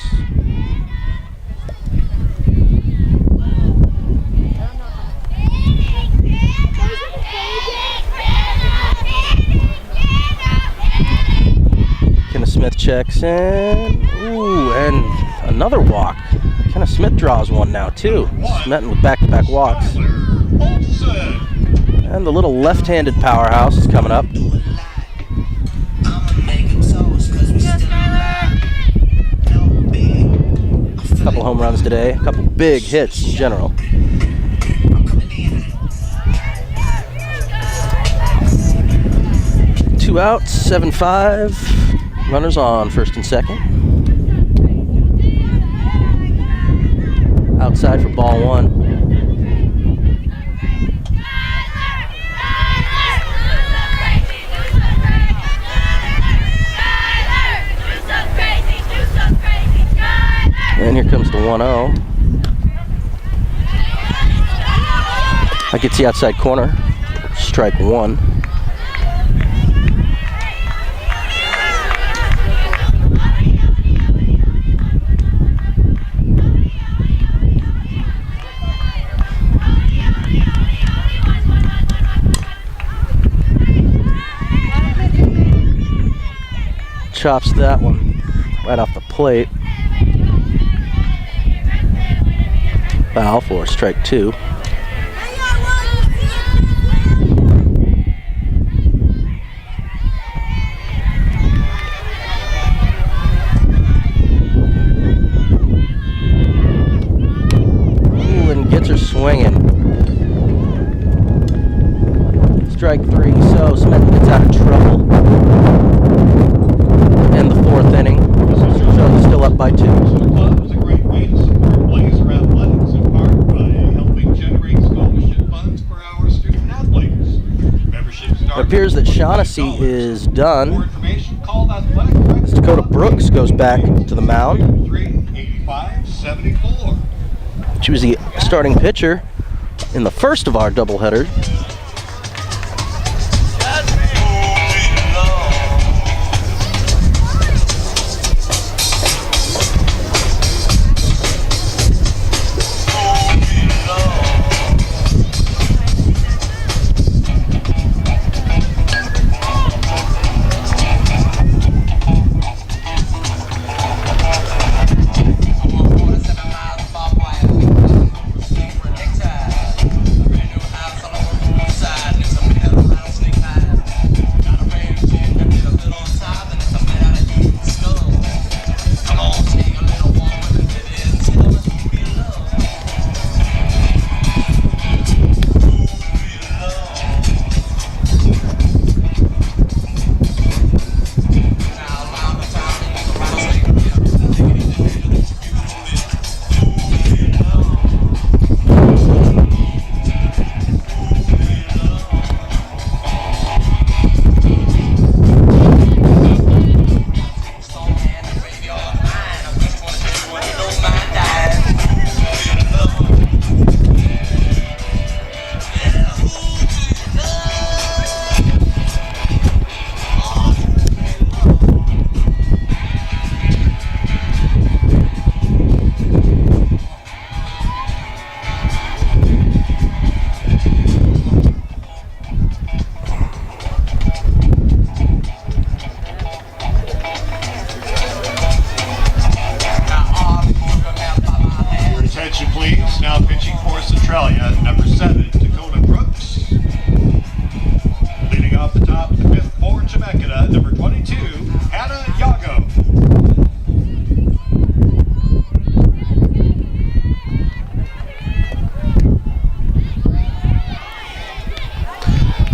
Smith checks in. Ooh, and another walk. Kenneth Smith draws one now, too. Smith with back-to-back walks. And the little left-handed powerhouse is coming up. A couple home runs today. A couple big hits in general. Two outs, 7-5. Runners on first and second. Outside for ball 1. And here comes the 1-0. That gets the outside corner. Strike 1. Chops that one right off the plate. Foul for strike 2. Ooh, and gets her swinging. Strike 3. So Smith gets out of trouble. In the 4th inning, so he's still up by 2. The club is a great way to support Blazer athletics, in part by helping generate scholarship funds for our student athletes. Membership starts. It appears that Shaughnessy is For done. information, call Athletic. As Dakota Brooks goes back to the mound. 385-74. She was the starting pitcher in the first of our doubleheader. Please, now pitching for Centralia, number 7, Dakota Brooks. Leading off the top, the 5th for Chemeketa, number 22, Hannah Yago.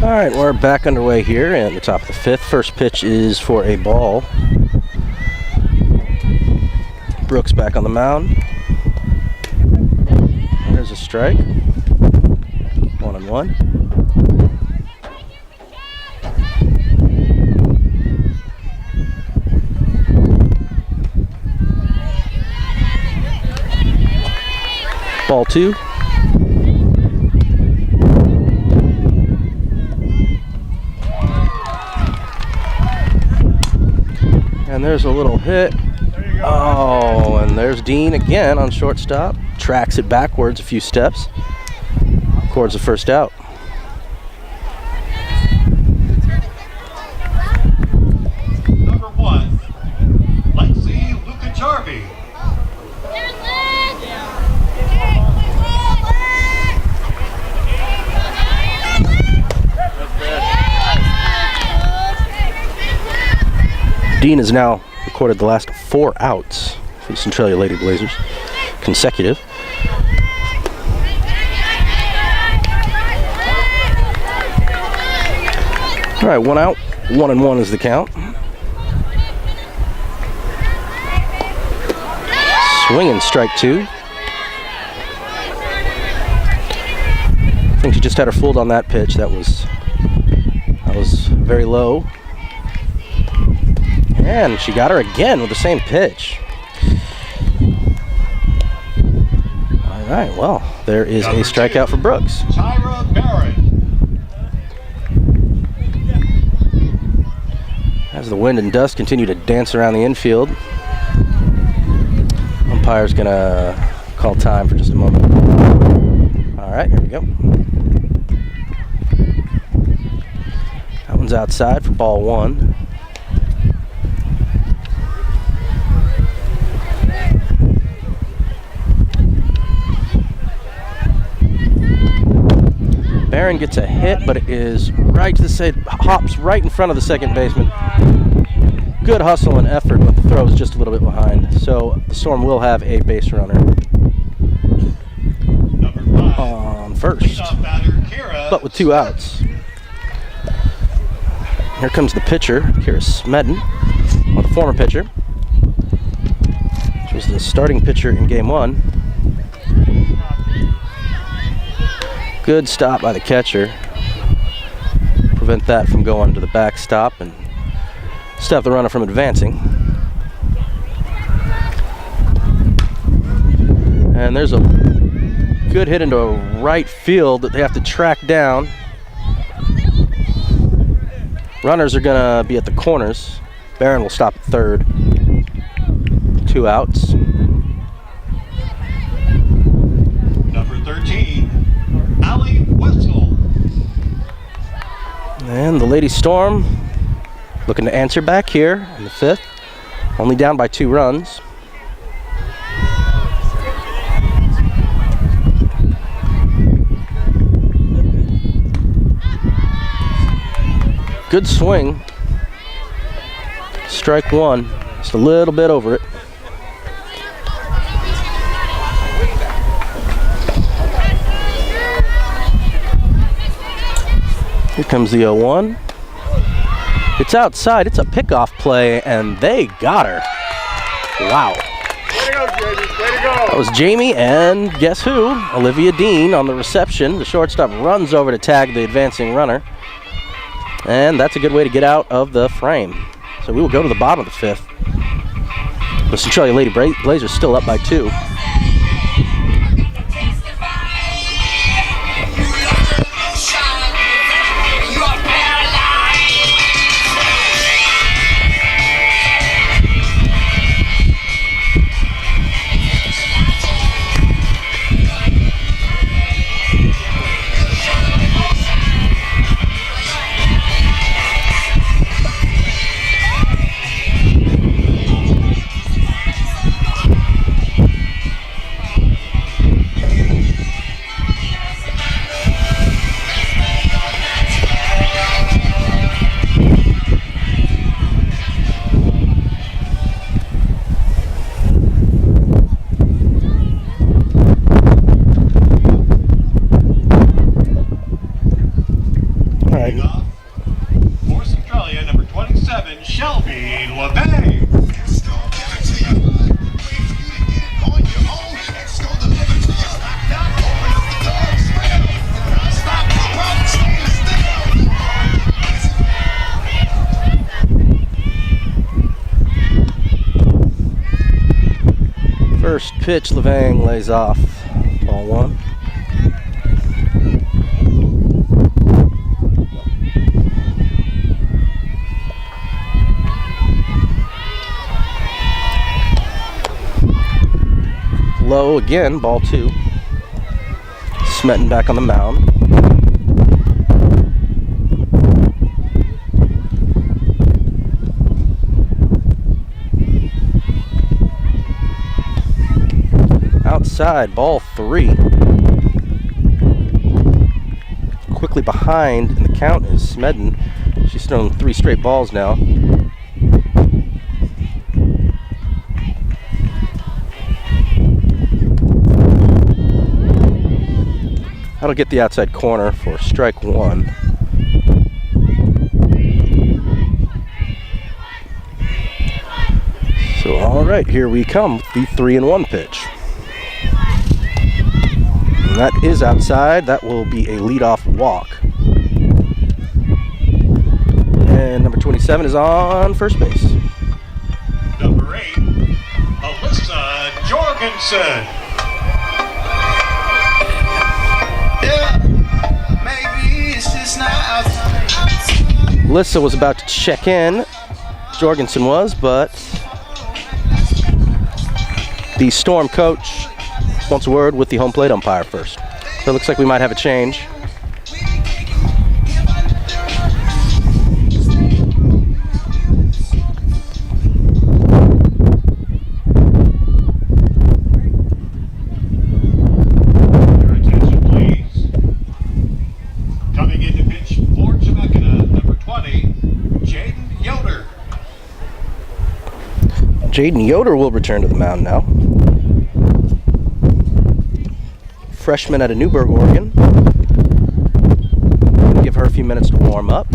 All right, we're back underway here at the top of the 5th. First pitch is for a ball. Brooks back on the mound. There's a strike. 1-1. Ball 2. And there's a little hit. Oh, and there's Dean again on shortstop. Tracks it backwards a few steps. Records the first out. Number 1, Lexi Lukajarvi. Dean has now recorded the last 4 outs for the Centralia Lady Blazers, consecutive. All right, 1 out, 1-1 is the count. Swinging strike 2. I think she just had her fooled on that pitch. That was very low. And she got her again with the same pitch. All right, well, there is a strikeout for Brooks. Tyra Barrett. As the wind and dust continue to dance around the infield, umpire's gonna call time for just a moment. All right, here we go. That one's outside for ball 1. Barron gets a hit, but it is right to the side, hops right in front of the second baseman. Good hustle and effort, but the throw is just a little bit behind. So the Storm will have a base runner Number 5, on first, leadoff batter Kira. but with 2 outs. Here comes the pitcher, Kira Smedden, or the former pitcher, which was the starting pitcher in game 1. Good stop by the catcher. Prevent that from going to the backstop and stop the runner from advancing. And there's a good hit into right field that they have to track down. Runners are gonna be at the corners. Barron will stop at third. 2 outs. Number 13, Allie Wessel. And the Lady Storm looking to answer back here in the 5th. Only down by 2 runs. Good swing. Strike 1. Just a little bit over it. Here comes the 0-1. It's outside. It's a pickoff play, and they got her. Wow. Way to go, Jamie. Way to go. That was Jamie, and guess who? Olivia Dean on the reception. The shortstop runs over to tag the advancing runner. And that's a good way to get out of the frame. So we will go to the bottom of the 5th. The Centralia Lady Blazers still up by 2. For Centralia, number 27, Shelby LeVay. First pitch, Levang lays off. Ball 1. low again, ball 2. Smetten back on the mound. Outside, ball 3. Quickly behind in the count is Smedden. She's thrown 3 straight balls now. That'll get the outside corner for strike 1. So, all right, here we come, the 3-1 pitch. And that is outside. That will be a leadoff walk. And number 27 is on first base. Number 8, Alyssa Jorgensen. Alyssa was about to check in. Jorgensen was, but the Storm coach wants a word with the home plate umpire first. So it looks like we might have a change. Your attention, please. Coming in to pitch for Chemeketa, number 20, Jaden Yoder. Jaden Yoder will return to the mound now. Freshman out of Newburgh, Oregon. Give her a few minutes to warm up.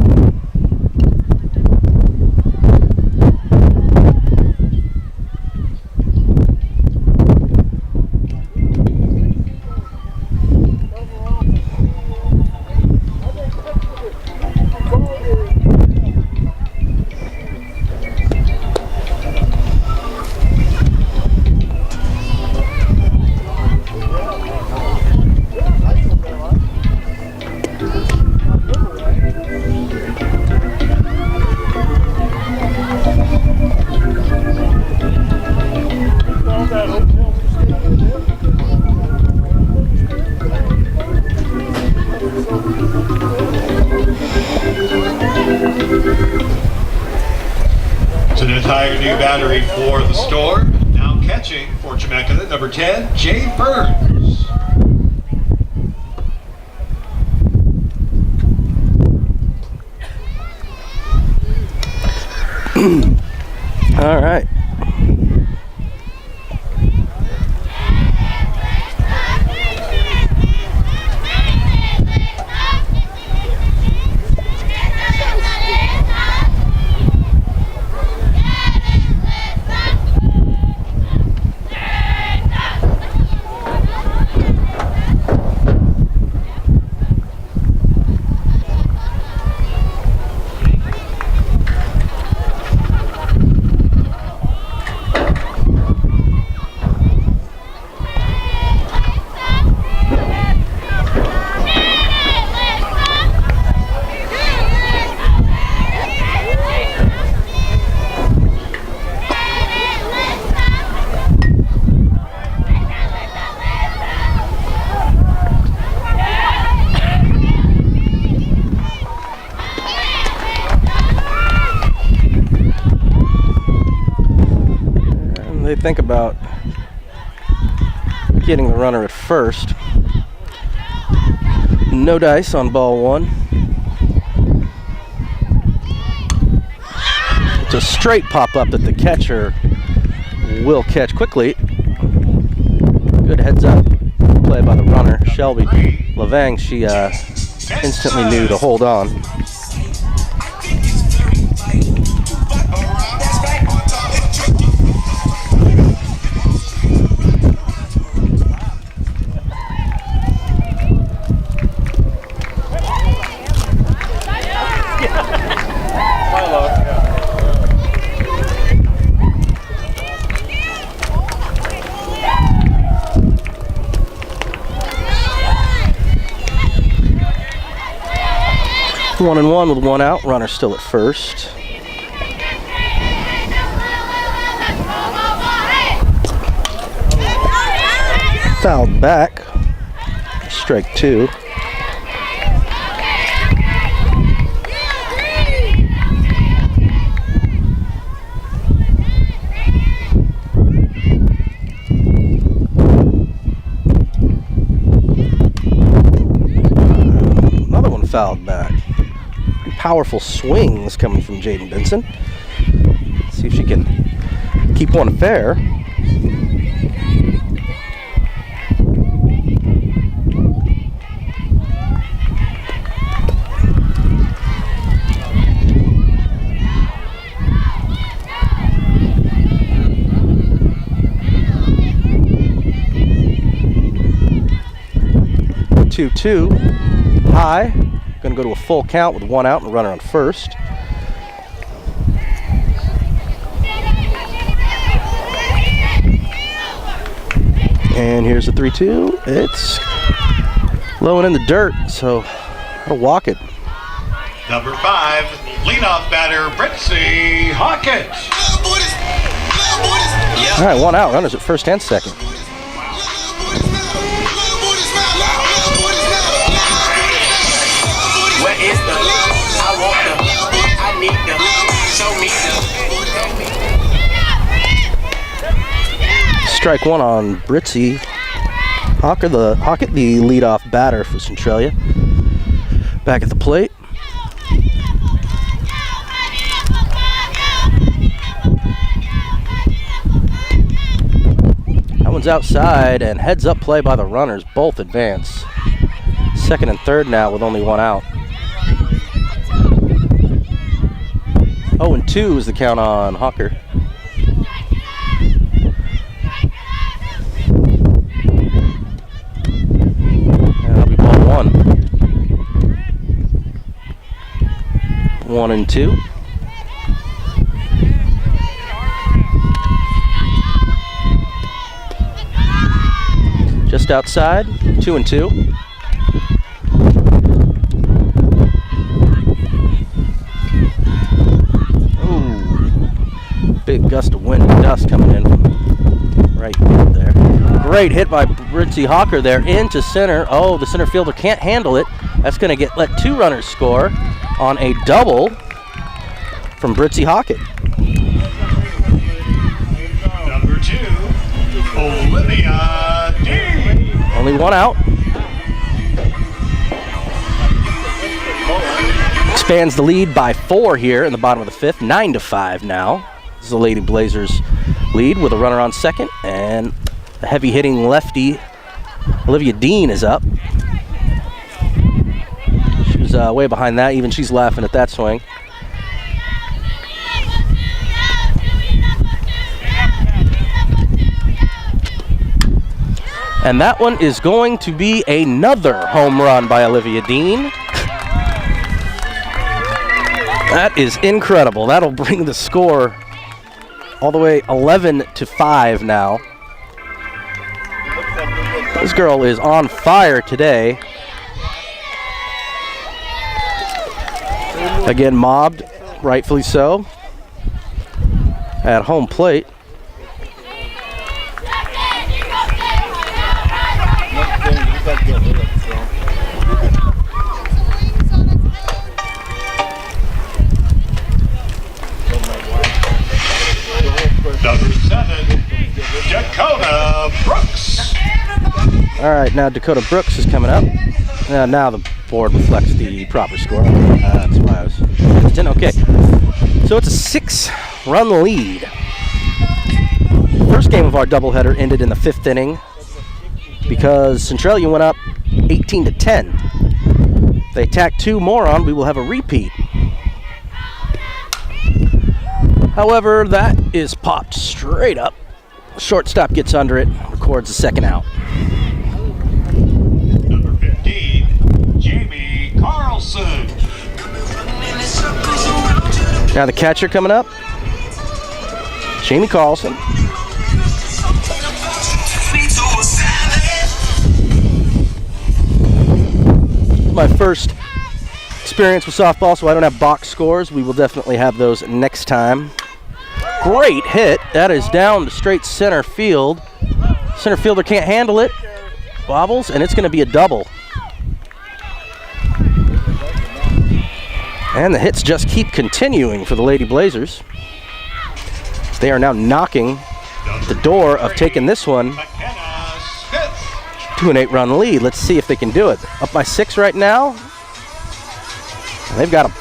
It's an entire new battery for the Storm. Now catching for Chemeketa, number 10, Jade Burns. All right. They think about getting the runner at first. No dice on ball 1. It's a straight pop-up that the catcher will catch quickly. Good heads-up play by the runner, Shelby Levang. She instantly knew to hold on. One and one with one out. Runner still at first. Fouled back. Strike 2. Another one fouled back. Pretty powerful swings coming from Jaden Benson. Let's see if she can keep one fair. Two high. Going to go to a full count with 1 out and a runner on first. And here's the 3-2. It's low and in the dirt, so I'll walk it. Number 5, leadoff batter, Britzy Hawkins. All right, 1 out. Runners at first and second. What is the I want the I need the show me the. Strike 1 on Britzy Hawkett, the leadoff batter for Centralia. Back at the plate. That one's outside and heads up play by the runners. Both advance. Second and third now with only 1 out. 0-2 is the count on Hawker. And that'll be ball 1. 1-2. Just outside, 2-2. Big gust of wind and dust coming in from right there. Great hit by Britzy Hawker there into center. Oh, the center fielder can't handle it. That's going to let 2 runners score on a double from Britzy Hawker. Number 2, Olivia D. Only 1 out. Expands the lead by 4 here in the bottom of the 5th. 9-5 now. This is the Lady Blazers lead with a runner on second, and a heavy-hitting lefty, Olivia Dean, is up. She was way behind that. Even she's laughing at that swing. And that one is going to be another home run by Olivia Dean. That is incredible. That'll bring the score all the way 11-5 now. This girl is on fire today. Again, mobbed, rightfully so, at home plate. Number 7, Dakota Brooks. All right, now Dakota Brooks is coming up. Now the board reflects the proper score. That's why I was hesitant. Okay, so it's a 6-run lead. First game of our doubleheader ended in the 5th inning because Centralia went up 18-10. If they tack 2 more on, we will have a repeat. However, that is popped straight up. Shortstop gets under it, records the 2nd out. Number 15, Jamie Carlson. Now the catcher coming up, Jamie Carlson. My first experience with softball, so I don't have box scores. We will definitely have those next time. Great hit. That is down to straight center field. Center fielder can't handle it. bobbles, and it's going to be a double. And the hits just keep continuing for the Lady Blazers. They are now knocking the door of taking this one to an 8-run lead. Let's see if they can do it. Up by 6 right now. They've got a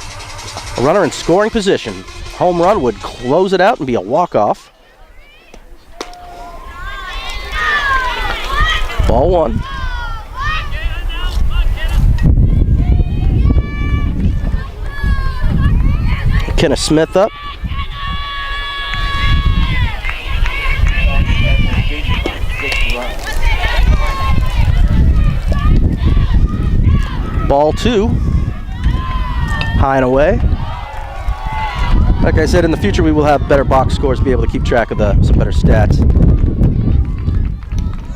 runner in scoring position. Home run would close it out and be a walk-off. Ball 1. McKenna Smith up. Ball 2. High and away. Like I said, in the future we will have better box scores, be able to keep track of some better stats.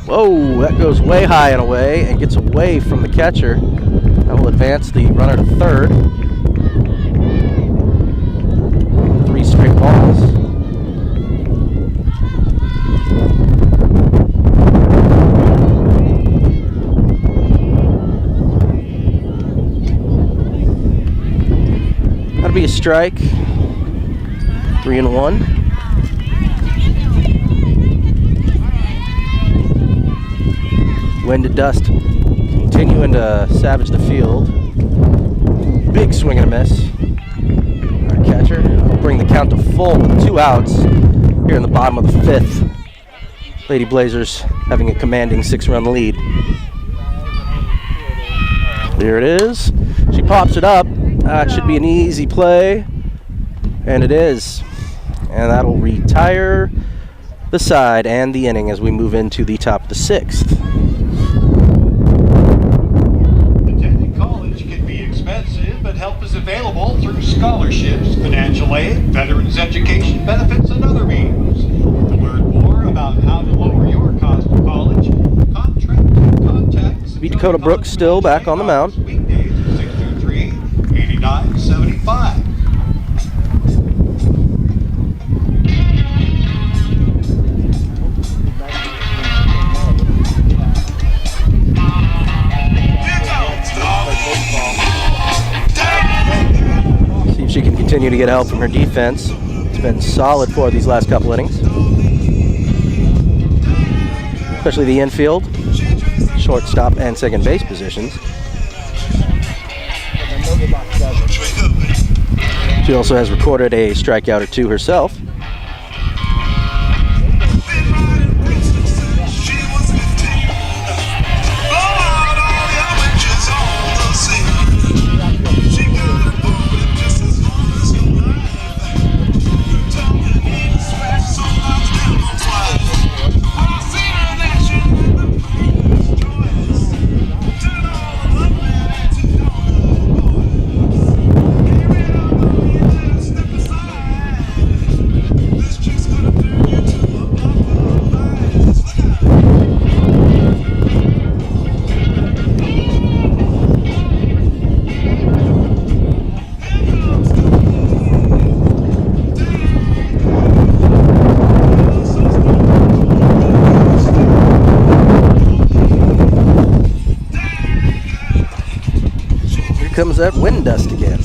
Whoa, that goes way high and away and gets away from the catcher. That will advance the runner to third. 3 straight balls. That'll be a strike. 3-1. Wind to dust, continuing to savage the field. Big swing and a miss. Our catcher will bring the count to full with 2 outs here in the bottom of the 5th. Lady Blazers having a commanding 6-run lead. There it is. She pops it up. It should be an easy play, and it is. And that'll retire the side and the inning as we move into the top of the 6th. Attending college can be expensive, but help is available through scholarships, financial aid, veterans education benefits, and other means. To learn more about how to lower your cost of college, contact Beat Dakota Brooks still back on the mound. Weekdays at 623-8975. See if she can continue to get help from her defense. It's been solid for these last couple innings. Especially the infield, shortstop, and second base positions. She also has recorded a strikeout or 2 herself. Comes that wind dust again.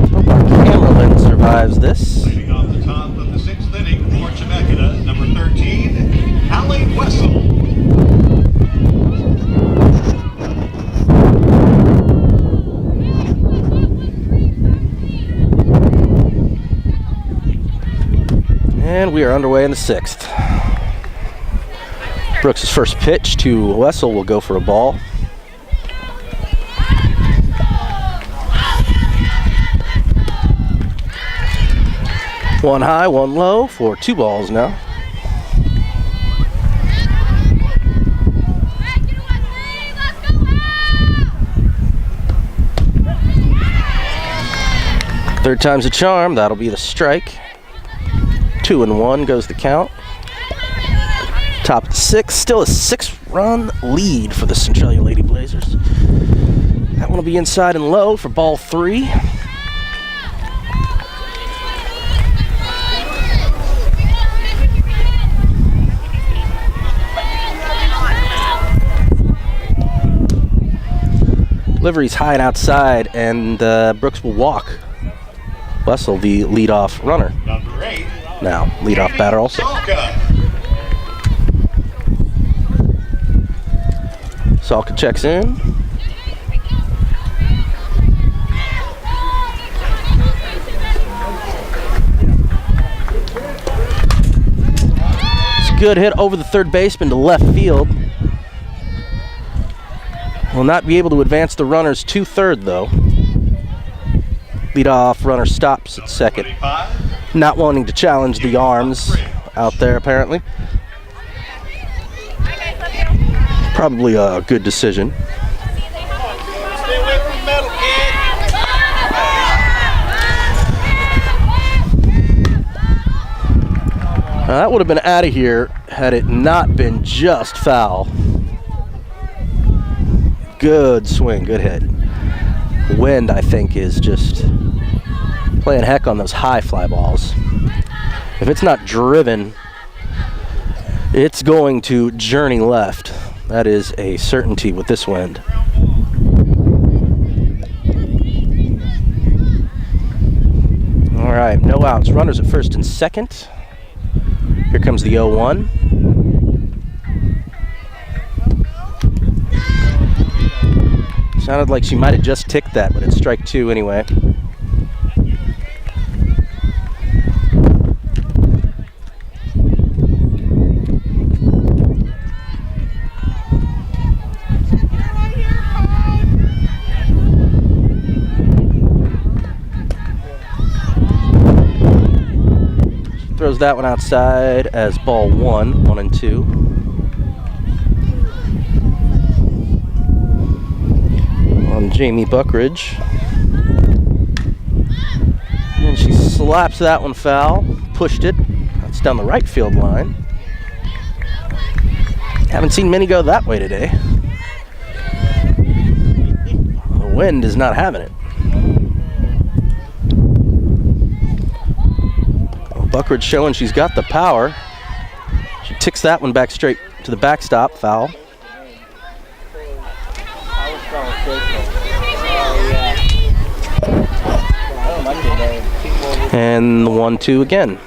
Hope our cameraman survives this. Leading off the top of the 6th inning for Chemeketa, number 13, Allie Wessel. And we are underway in the 6th. Brooks' first pitch to Wessel will go for a ball. One high, one low for 2 balls now. Third time's a charm. That'll be the strike. 2-1 goes the count. Top of the 6th, still a 6-run lead for the Centralia Lady Blazers. That one will be inside and low for ball 3. Livery's high and outside, and Brooks will walk. Wessel, the leadoff runner. Number 8. Now, leadoff batter also. Salka checks in. It's a good hit over the third baseman to left field. Will not be able to advance the runners to third, though. Leadoff runner stops at second. Not wanting to challenge the arms out there, apparently. Probably a good decision. That would have been out of here had it not been just foul. Good swing, good hit. Wind, I think, is just playing heck on those high fly balls. If it's not driven, it's going to journey left. That is a certainty with this wind. All right, no outs. Runners at first and second. Here comes the 0-1. Sounded like she might have just ticked that, but it's strike 2 anyway. Throws that one outside as ball 1, 1 and 2. On Jamie Buckridge. And she slaps that one foul, pushed it. That's down the right field line. Haven't seen many go that way today. The wind is not having it. Buckridge showing she's got the power. She ticks that one back straight to the backstop, foul. And the 1-2 again.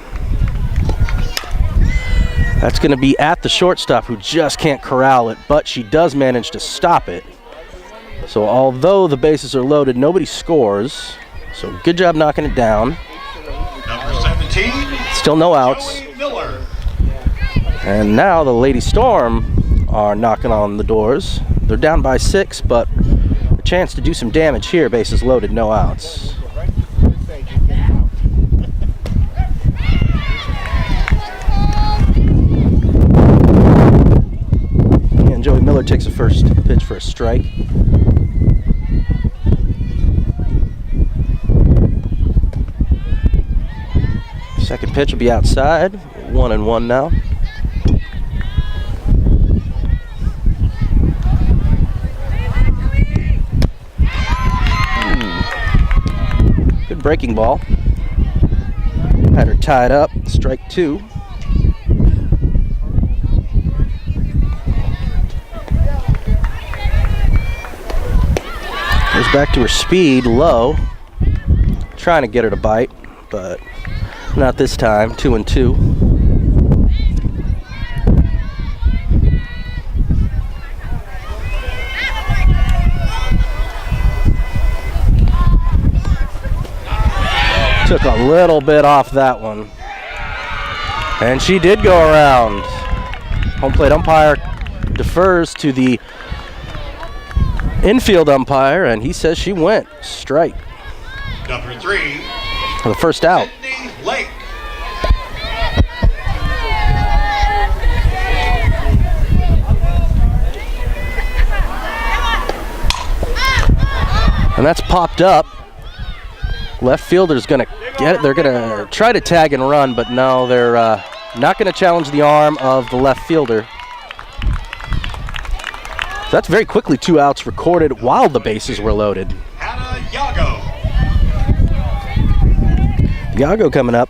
That's going to be at the shortstop, who just can't corral it, but she does manage to stop it. So although the bases are loaded, nobody scores. So good job knocking it down. Number 17. Still no outs. And now the Lady Storm are knocking on the doors. They're down by 6, but a chance to do some damage here. Bases loaded, no outs. And Joey Miller takes a first pitch for a strike. Second pitch will be outside. 1-1 now. Good breaking ball. Had her tied up. Strike 2. Goes back to her speed, low. Trying to get her to bite, but not this time. 2-2. Took a little bit off that one. And she did go around. Home plate umpire defers to the infield umpire, and he says she went. Strike. Number 3. For the first out. Lake. And that's popped up. Left fielder's going to get it. They're going to try to tag and run, but no, they're not going to challenge the arm of the left fielder. So that's very quickly 2 outs recorded while the bases were loaded. Hannah Yago. Yago coming up.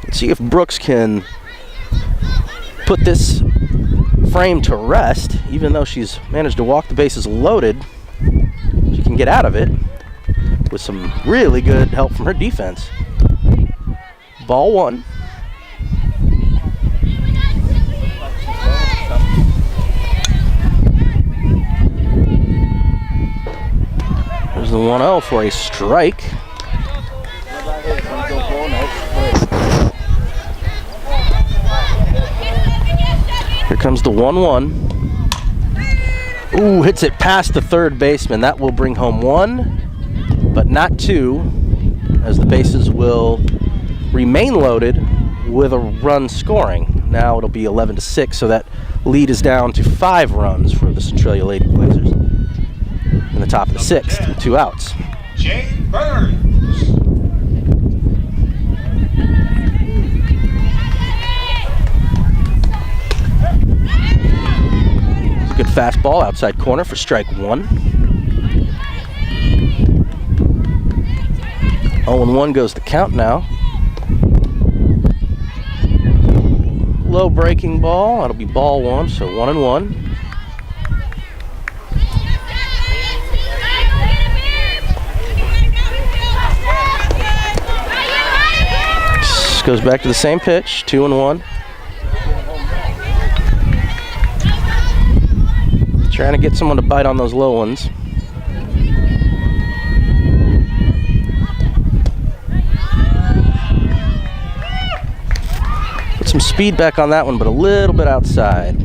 Let's see if Brooks can put this frame to rest, even though she's managed to walk the bases loaded. can get out of it with some really good help from her defense. Ball one. There's the 1-0 for a strike. Here comes the 1-1. Ooh, hits it past the third baseman. That will bring home 1, but not 2, as the bases will remain loaded with a run scoring. Now it'll be 11-6, so that lead is down to 5 runs for the Centralia Lady Blazers. In the top of the 6th, with 2 outs. Jay Burns. Good fastball outside corner for strike 1. 0-1 goes the count now. Low breaking ball. That'll be ball 1, so 1-1. Goes back to the same pitch, 2-1. Trying to get someone to bite on those low ones. Put some speed back on that one, but a little bit outside.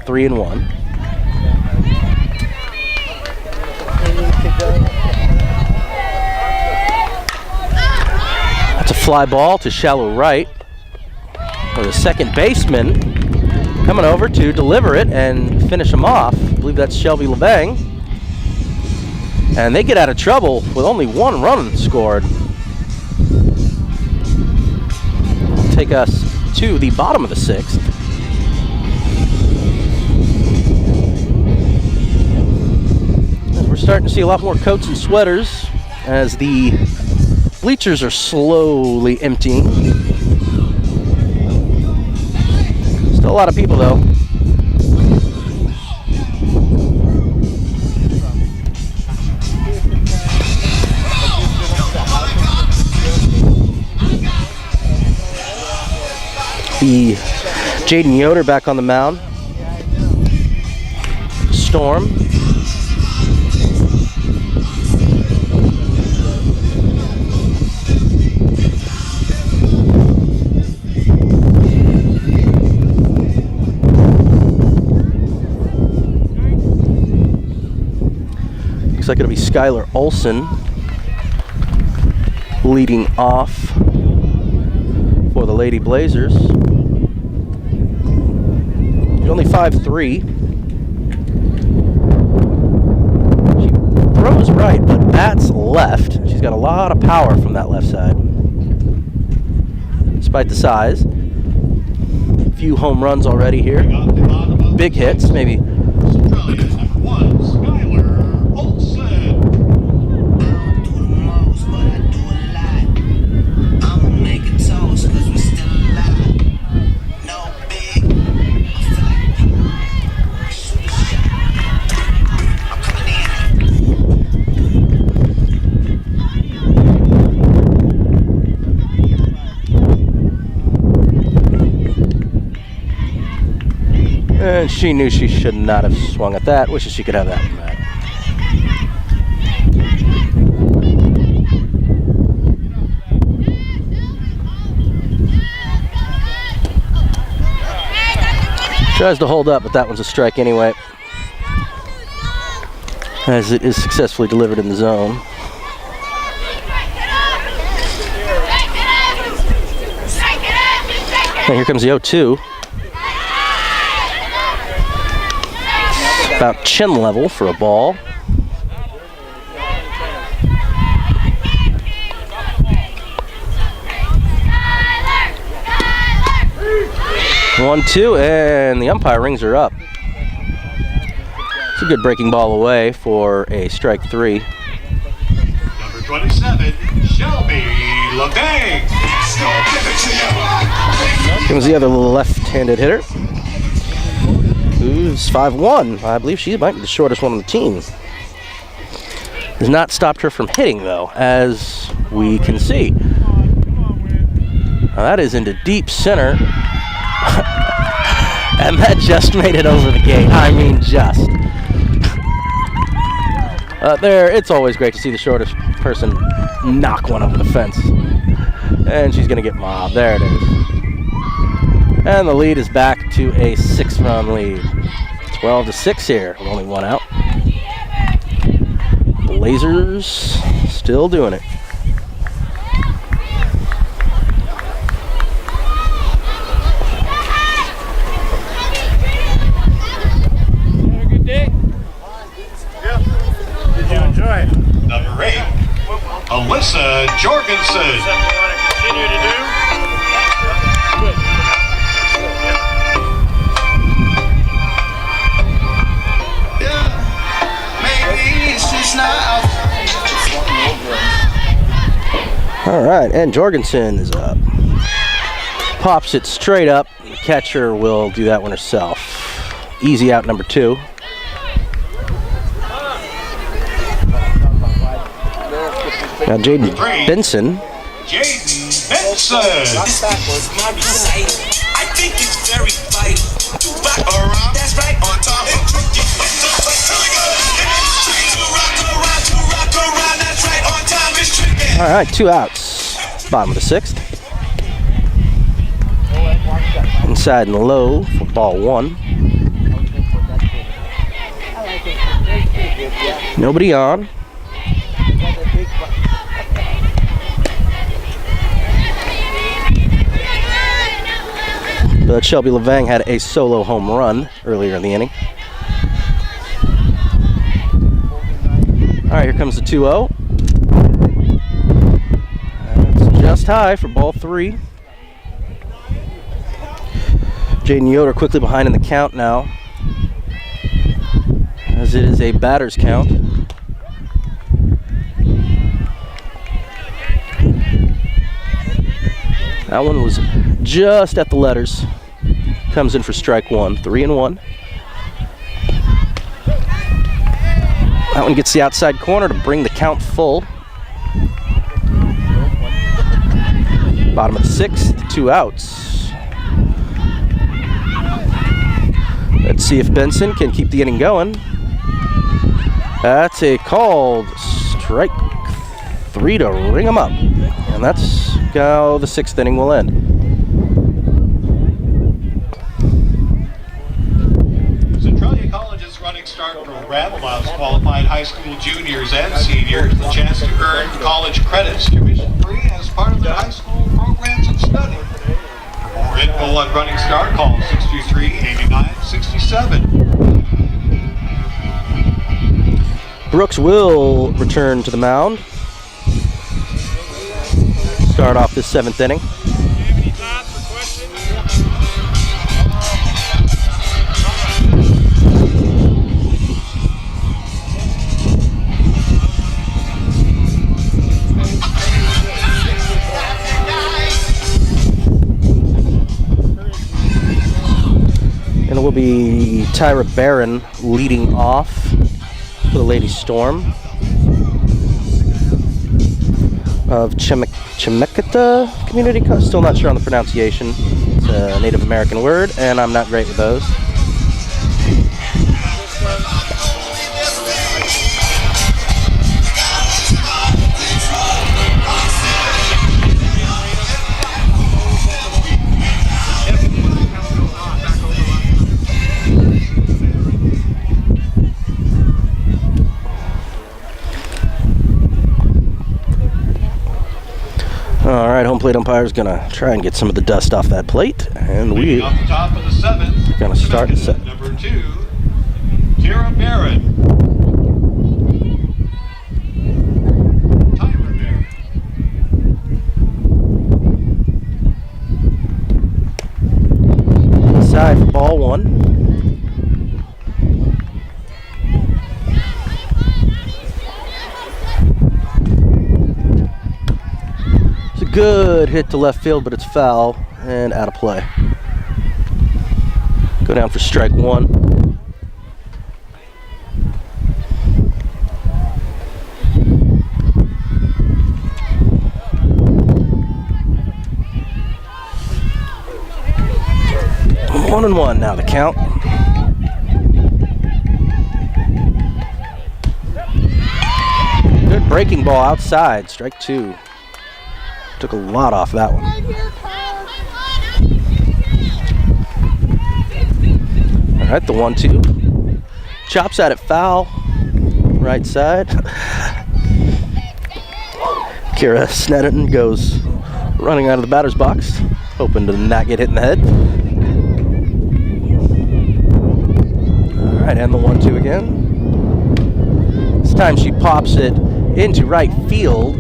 3-1. That's a fly ball to shallow right. For the second baseman coming over to deliver it and finish him off. I believe that's Shelby LeBang. And they get out of trouble with only 1 run scored. Take us to the bottom of the 6th. And we're starting to see a lot more coats and sweaters as the bleachers are slowly emptying. Still a lot of people though. The Jaden Yoder back on the mound. Storm. Looks like it'll be Skylar Olson leading off for the Lady Blazers. She's only 5'3". She throws right, but bats left. She's got a lot of power from that left side. Despite the size. A few home runs already here. Big hits, maybe. Centralia number 1, Skylar Olson. And she knew she should not have swung at that. Wishes she could have that one back. Tries to hold up, but that one's a strike anyway, as it is successfully delivered in the zone. And here comes the 0-2. About chin level for a ball. One, 2, and the umpire rings her up. It's a good breaking ball away for a strike 3. Number 27, Shelby LeBang. Comes the other little left-handed hitter, who's 5'1". I believe she might be the shortest one on the team. Has not stopped her from hitting, though, as we can see. Now that is into deep center. And that just made it over the gate. I mean, just. It's always great to see the shortest person knock one over the fence. And she's going to get mobbed. There it is. And the lead is back to a 6-run lead. 12-6 here, with only one out. Blazers still doing it. Have a good day. Yeah. Did you enjoy it? Number 8, Alyssa Jorgensen. Something you want to continue to do? Good. All right, and Jorgensen is up. Pops it straight up. The catcher will do that one herself. Easy out number 2. Now Jaden Benson. Jaden Benson. I think it's very vital to rock around. That's right, on top of All right, 2 outs. Bottom of the 6th. Inside and low for ball 1. Nobody on. But Shelby Levang had a solo home run earlier in the inning. All right, here comes the 2-0. That's just high for ball 3. Jaden Yoder quickly behind in the count now, as it is a batter's count. That one was just at the letters. Comes in for strike 1, 3-1. That one gets the outside corner to bring the count full. Bottom of the 6th, 2 outs. Let's see if Benson can keep the inning going. That's a called strike 3 to ring him up. And that's how the 6th inning will end. Centralia College's running start program allows qualified high school juniors and seniors the chance to earn college credits tuition-free as part of their high school programs and study. For more info on Running Start, call 623-8967. Brooks will return to the mound. Start off this 7th inning. Do you have any thoughts or questions? And it will be Tyra Barron leading off for the Lady Storm of Chemeketa Community College. Still not sure on the pronunciation. It's a Native American word, and I'm not great with those. All right, home plate umpire's gonna try and get some of the dust off that plate, and we Off the top of the 7th, gonna start the set. number 2, Tyra Barron. Tyra Barron. Inside for ball 1. Good hit to left field, but it's foul and out of play. Go down for strike 1. 1-1 now the count. Good breaking ball outside, strike 2. Took a lot off that one. All right, the 1-2. Chops at it, foul. Right side. Kira Snedden goes running out of the batter's box, hoping to not get hit in the head. All right, and the 1-2 again. This time she pops it into right field.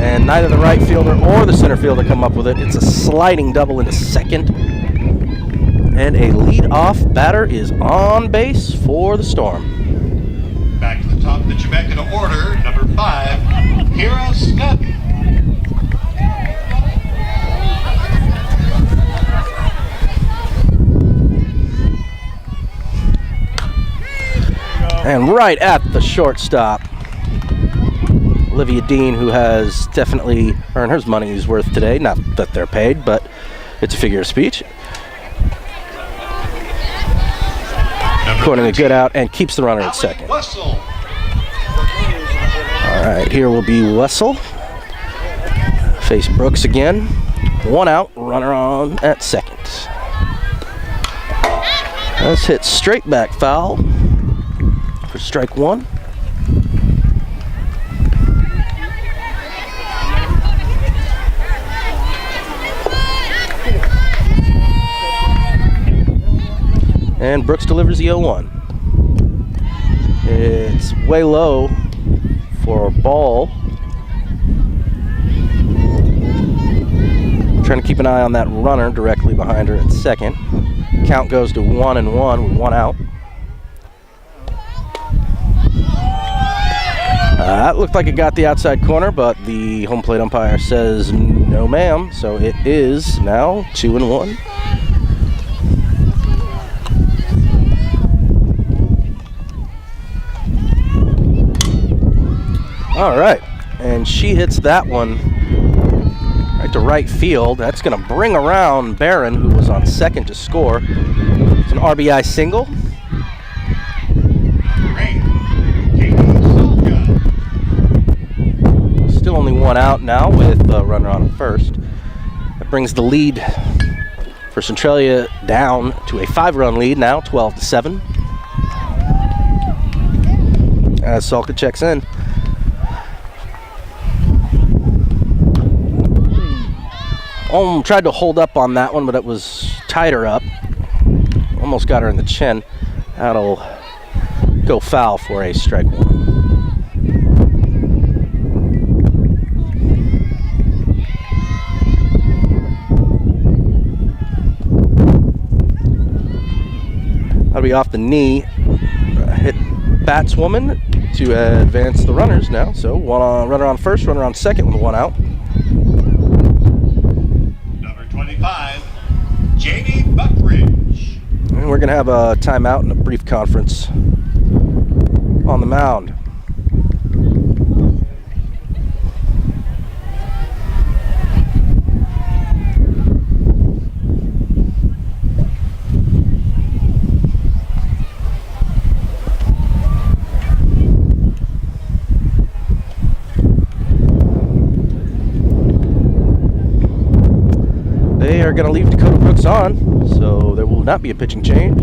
And neither the right fielder or the center fielder come up with it. It's a sliding double into second. And a lead-off batter is on base for the Storm. Back to the top of the Chemeketa order, number 5, Kira Snedden. And right at the shortstop, Olivia Dean, who has definitely earned her money's worth today. Not that they're paid, but it's a figure of speech. Corning a good out and keeps the runner at second. Wessel. All right, here will be Wessel. Face Brooks again. 1 out, runner on at second. Let's hit straight back foul for strike 1. And Brooks delivers the 0-1. It's way low for a ball. Trying to keep an eye on that runner directly behind her at second. Count goes to 1-1 with 1 out. That looked like it got the outside corner, but the home plate umpire says no ma'am, so it is now 2-1. All right, and she hits that one right to right field. That's going to bring around Barron, who was on second to score. It's an RBI single. Still only 1 out now with a runner on first. That brings the lead for Centralia down to a 5-run lead now, 12-7. As Salka checks in. Tried to hold up on that one, but it was tied her up. Almost got her in the chin. That'll go foul for a strike 1. That'll be off the knee. Hit batswoman to advance the runners now. So runner on first, runner on second with 1 out. 25, Jamie Buckridge. And we're going to have a timeout and a brief conference on the mound. They are going to leave Dakota Brooks on, so there will not be a pitching change.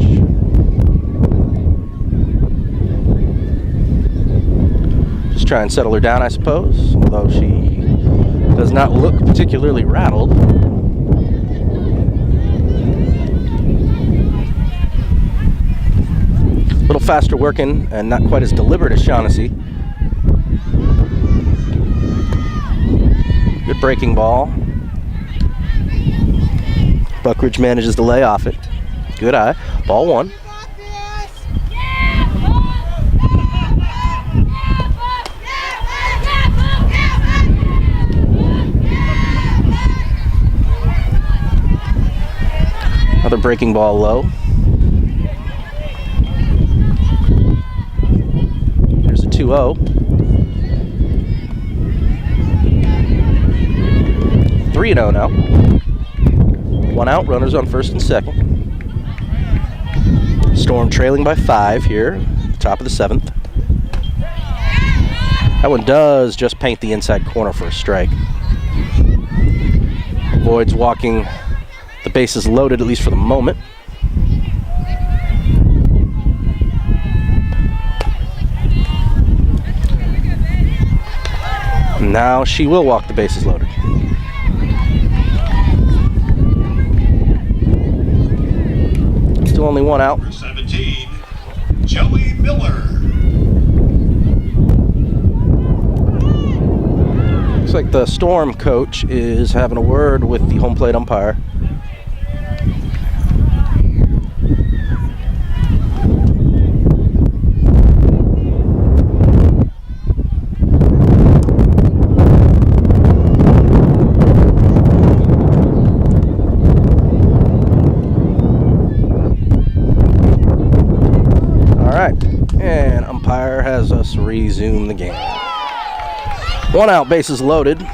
Just try and settle her down, I suppose, although she does not look particularly rattled. A little faster working and not quite as deliberate as Shaughnessy. Good breaking ball. Buckridge manages to lay off it. Good eye. Ball 1. Another breaking ball low. Here's a 2-0. 3-0 now. 1 out, runners on first and second. Storm trailing by 5 here, top of the 7th. That one does just paint the inside corner for a strike. Avoids walking the bases loaded, at least for the moment. Now she will walk the bases loaded. Still only 1 out. Number 17, Joey Miller. Looks like the Storm coach is having a word with the home plate umpire. And umpire has us resume the game. 1 out, bases loaded. There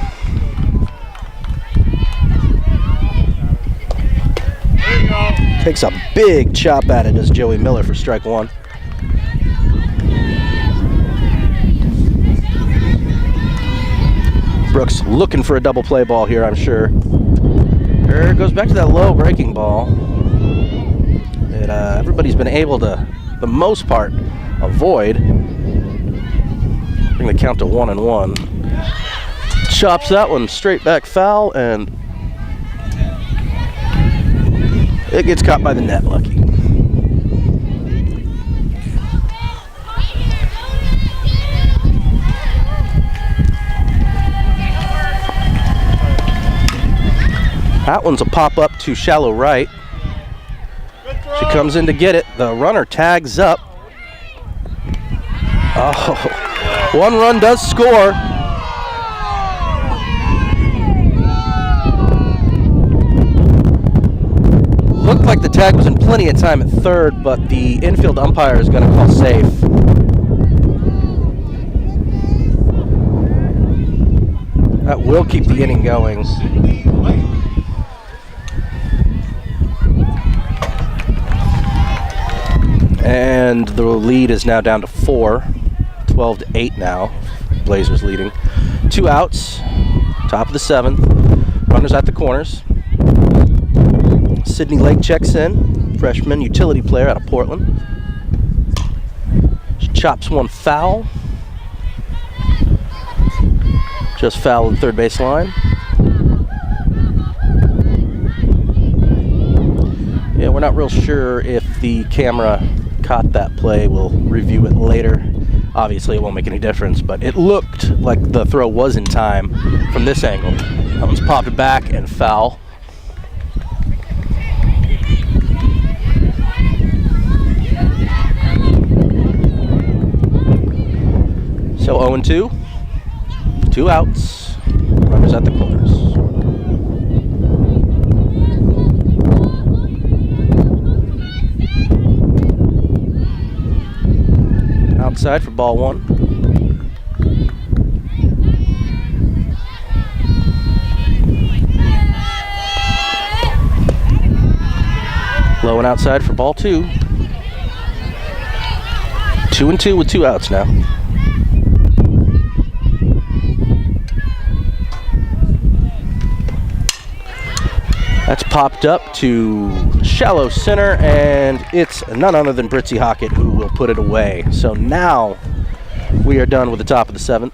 you go. Takes a big chop at it as Joey Miller for strike 1. Brooks looking for a double play ball here, I'm sure. There goes back to that low breaking ball that everybody's been able to, the most part, avoid. Bring the count to 1-1. Chops that one straight back foul, and it gets caught by the net, lucky. That one's a pop-up to shallow right. She comes in to get it. The runner tags up. Oh, 1 run does score. Looked like the tag was in plenty of time at third, but the infield umpire is going to call safe. That will keep the inning going. And the lead is now down to 4. 12-8 now. Blazers leading. 2 outs. Top of the 7th. Runners at the corners. Sydney Lake checks in. Freshman utility player out of Portland. She chops one foul. Just foul at the third base line. Yeah, we're not real sure if the camera caught that play. We'll review it later. Obviously, it won't make any difference, but it looked like the throw was in time from this angle. That one's popped back and foul. So 0-2. 2 outs. Runners at the corners. Outside for ball 1. Low and outside for ball 2. 2-2 with 2 outs now. That's popped up to shallow center, and it's none other than Britzy Hockett who will put it away. So now we are done with the top of the 7th.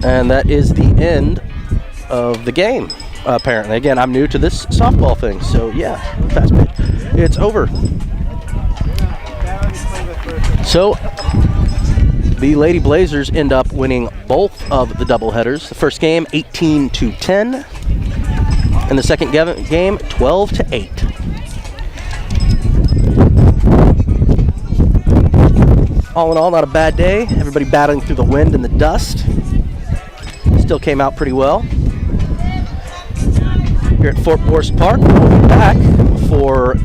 And that is the end of the game, apparently. Again, I'm new to this softball thing, so yeah, fast pitch. It's over. So the Lady Blazers end up winning both of the doubleheaders. The first game 18-10, and the second game 12-8. All in all, not a bad day. Everybody battling through the wind and the dust. Still came out pretty well. Here at Fort Forest Park, we'll be back for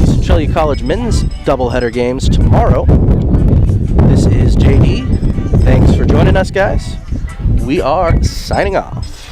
Centralia College men's doubleheader games tomorrow. This is JD. Thanks for joining us, guys. We are signing off.